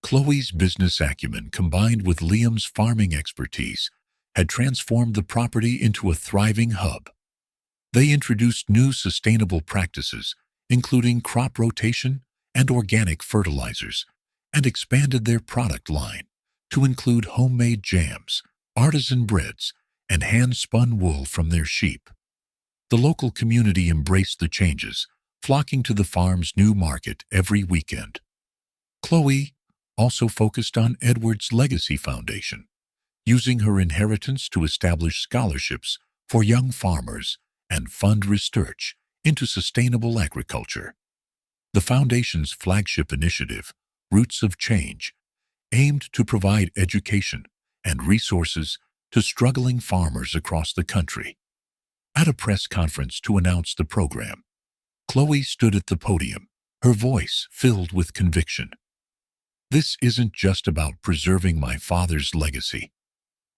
Chloe's business acumen combined with Liam's farming expertise had transformed the property into a thriving hub. They introduced new sustainable practices, including crop rotation and organic fertilizers, and expanded their product line to include homemade jams, artisan breads, and hand-spun wool from their sheep. The local community embraced the changes, flocking to the farm's new market every weekend. Chloe also focused on Edward's Legacy Foundation, using her inheritance to establish scholarships for young farmers and fund research into sustainable agriculture. The foundation's flagship initiative, Roots of Change, aimed to provide education and resources to struggling farmers across the country. At a press conference to announce the program, Chloe stood at the podium, her voice filled with conviction. "This isn't just about preserving my father's legacy.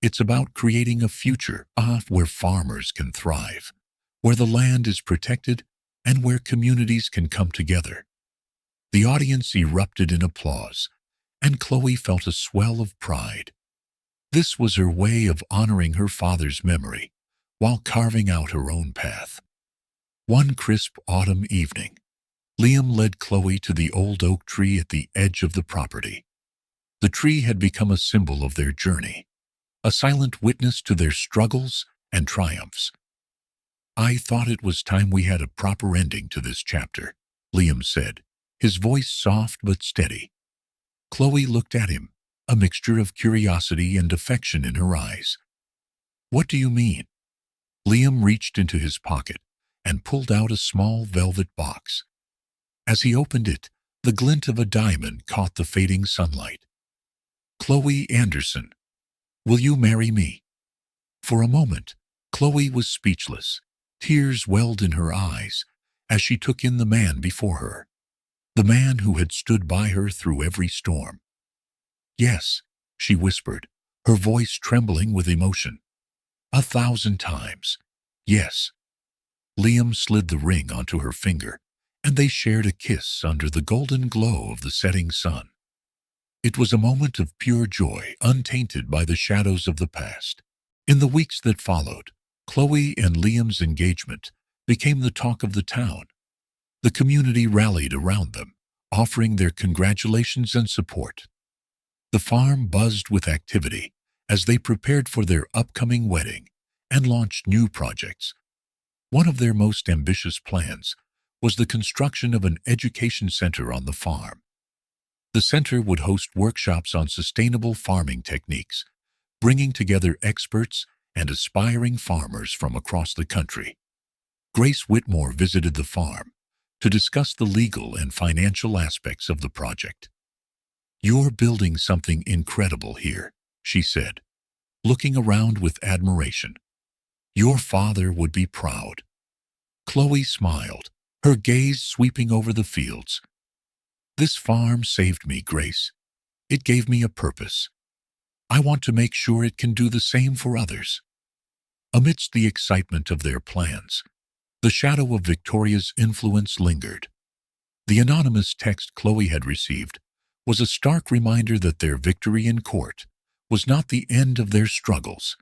It's about creating a future where farmers can thrive, where the land is protected, and where communities can come together." The audience erupted in applause, and Chloe felt a swell of pride. This was her way of honoring her father's memory while carving out her own path. One crisp autumn evening, Liam led Chloe to the old oak tree at the edge of the property. The tree had become a symbol of their journey, a silent witness to their struggles and triumphs. "I thought it was time we had a proper ending to this chapter," Liam said, his voice soft but steady. Chloe looked at him, a mixture of curiosity and affection in her eyes. "What do you mean?" Liam reached into his pocket and pulled out a small velvet box. As he opened it, the glint of a diamond caught the fading sunlight. "Chloe Anderson, will you marry me?" For a moment, Chloe was speechless. Tears welled in her eyes as she took in the man before her, the man who had stood by her through every storm. "Yes," she whispered, her voice trembling with emotion. "1,000 times, yes." Liam slid the ring onto her finger, and they shared a kiss under the golden glow of the setting sun. It was a moment of pure joy, untainted by the shadows of the past. In the weeks that followed, Chloe and Liam's engagement became the talk of the town. The community rallied around them, offering their congratulations and support. The farm buzzed with activity as they prepared for their upcoming wedding and launched new projects. One of their most ambitious plans was the construction of an education center on the farm. The center would host workshops on sustainable farming techniques, bringing together experts and aspiring farmers from across the country. Grace Whitmore visited the farm to discuss the legal and financial aspects of the project. "You're building something incredible here," she said, looking around with admiration. Your father would be proud." Chloe smiled, her gaze sweeping over the fields. "This farm saved me, Grace. It gave me a purpose. I want to make sure it can do the same for others." Amidst the excitement of their plans, the shadow of Victoria's influence lingered. The anonymous text Chloe had received was a stark reminder that their victory in court was not the end of their struggles.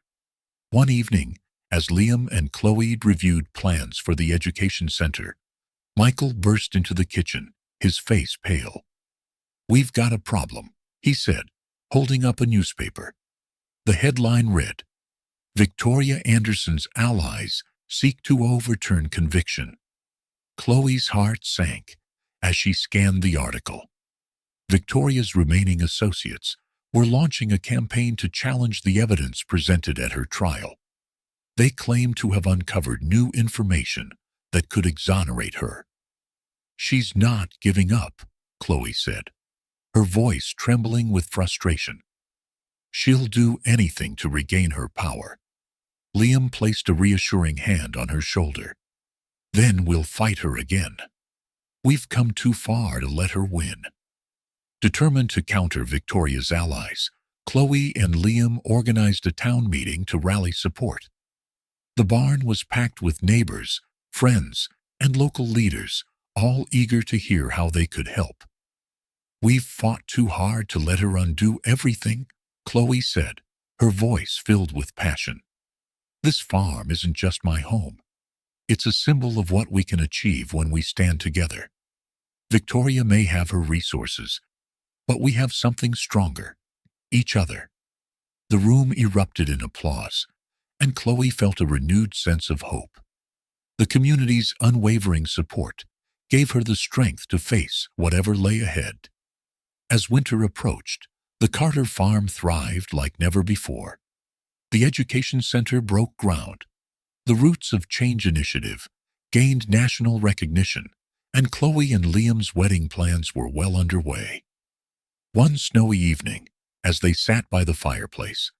One evening, as Liam and Chloe reviewed plans for the education center, Michael burst into the kitchen, his face pale. "We've got a problem," he said, holding up a newspaper. The headline read, "Victoria Anderson's allies seek to overturn conviction." Chloe's heart sank as she scanned the article. Victoria's remaining associates were launching a campaign to challenge the evidence presented at her trial. They claimed to have uncovered new information that could exonerate her. "She's not giving up," Chloe said, her voice trembling with frustration. "She'll do anything to regain her power." Liam placed a reassuring hand on her shoulder. "Then we'll fight her again. We've come too far to let her win." Determined to counter Victoria's allies, Chloe and Liam organized a town meeting to rally support. The barn was packed with neighbors, friends, and local leaders, all eager to hear how they could help. "We've fought too hard to let her undo everything," Chloe said, her voice filled with passion. "This farm isn't just my home. It's a symbol of what we can achieve when we stand together. Victoria may have her resources, but we have something stronger: each other." The room erupted in applause, and Chloe felt a renewed sense of hope. The community's unwavering support gave her the strength to face whatever lay ahead. As winter approached, the Carter farm thrived like never before. The education center broke ground. The Roots of Change initiative gained national recognition, and Chloe and Liam's wedding plans were well underway. One snowy evening, as they sat by the fireplace,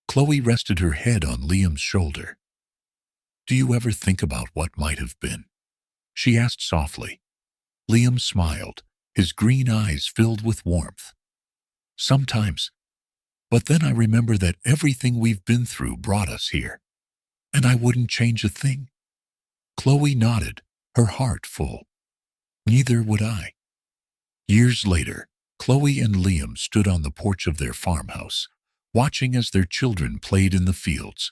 Chloe rested her head on Liam's shoulder. "Do you ever think about what might have been?" she asked softly. Liam smiled, his green eyes filled with warmth. "Sometimes. But then I remember that everything we've been through brought us here, and I wouldn't change a thing." Chloe nodded, her heart full. "Neither would I." Years later, Chloe and Liam stood on the porch of their farmhouse, watching as their children played in the fields.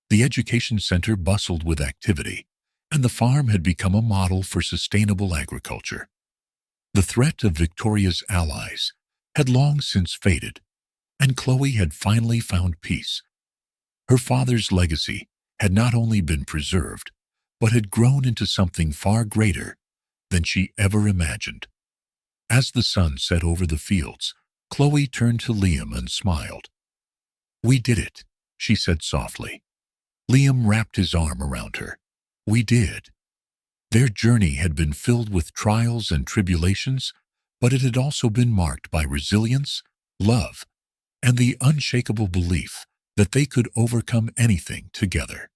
The education center bustled with activity, and the farm had become a model for sustainable agriculture. The threat of Victoria's allies had long since faded, and Chloe had finally found peace. Her father's legacy had not only been preserved, but had grown into something far greater than she ever imagined. As the sun set over the fields, Chloe turned to Liam and smiled. "We did it," she said softly. Liam wrapped his arm around her. "We did." Their journey had been filled with trials and tribulations, but it had also been marked by resilience, love, and the unshakable belief that they could overcome anything together.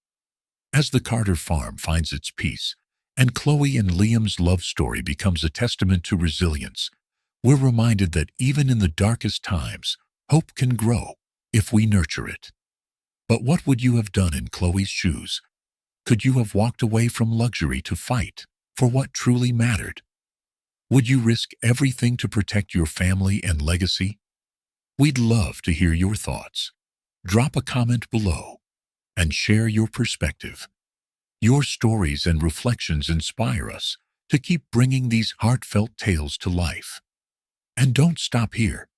As the Carter farm finds its peace, and Chloe and Liam's love story becomes a testament to resilience, we're reminded that even in the darkest times, hope can grow if we nurture it. But what would you have done in Chloe's shoes? Could you have walked away from luxury to fight for what truly mattered? Would you risk everything to protect your family and legacy? We'd love to hear your thoughts. Drop a comment below and share your perspective. Your stories and reflections inspire us to keep bringing these heartfelt tales to life. And don't stop here.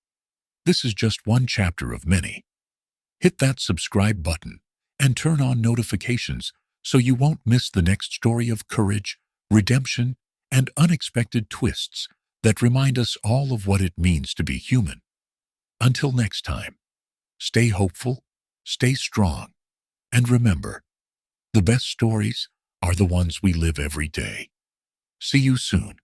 This is just one chapter of many. Hit that subscribe button and turn on notifications so you won't miss the next story of courage, redemption, and unexpected twists that remind us all of what it means to be human. Until next time, stay hopeful, stay strong, and remember, the best stories are the ones we live every day. See you soon.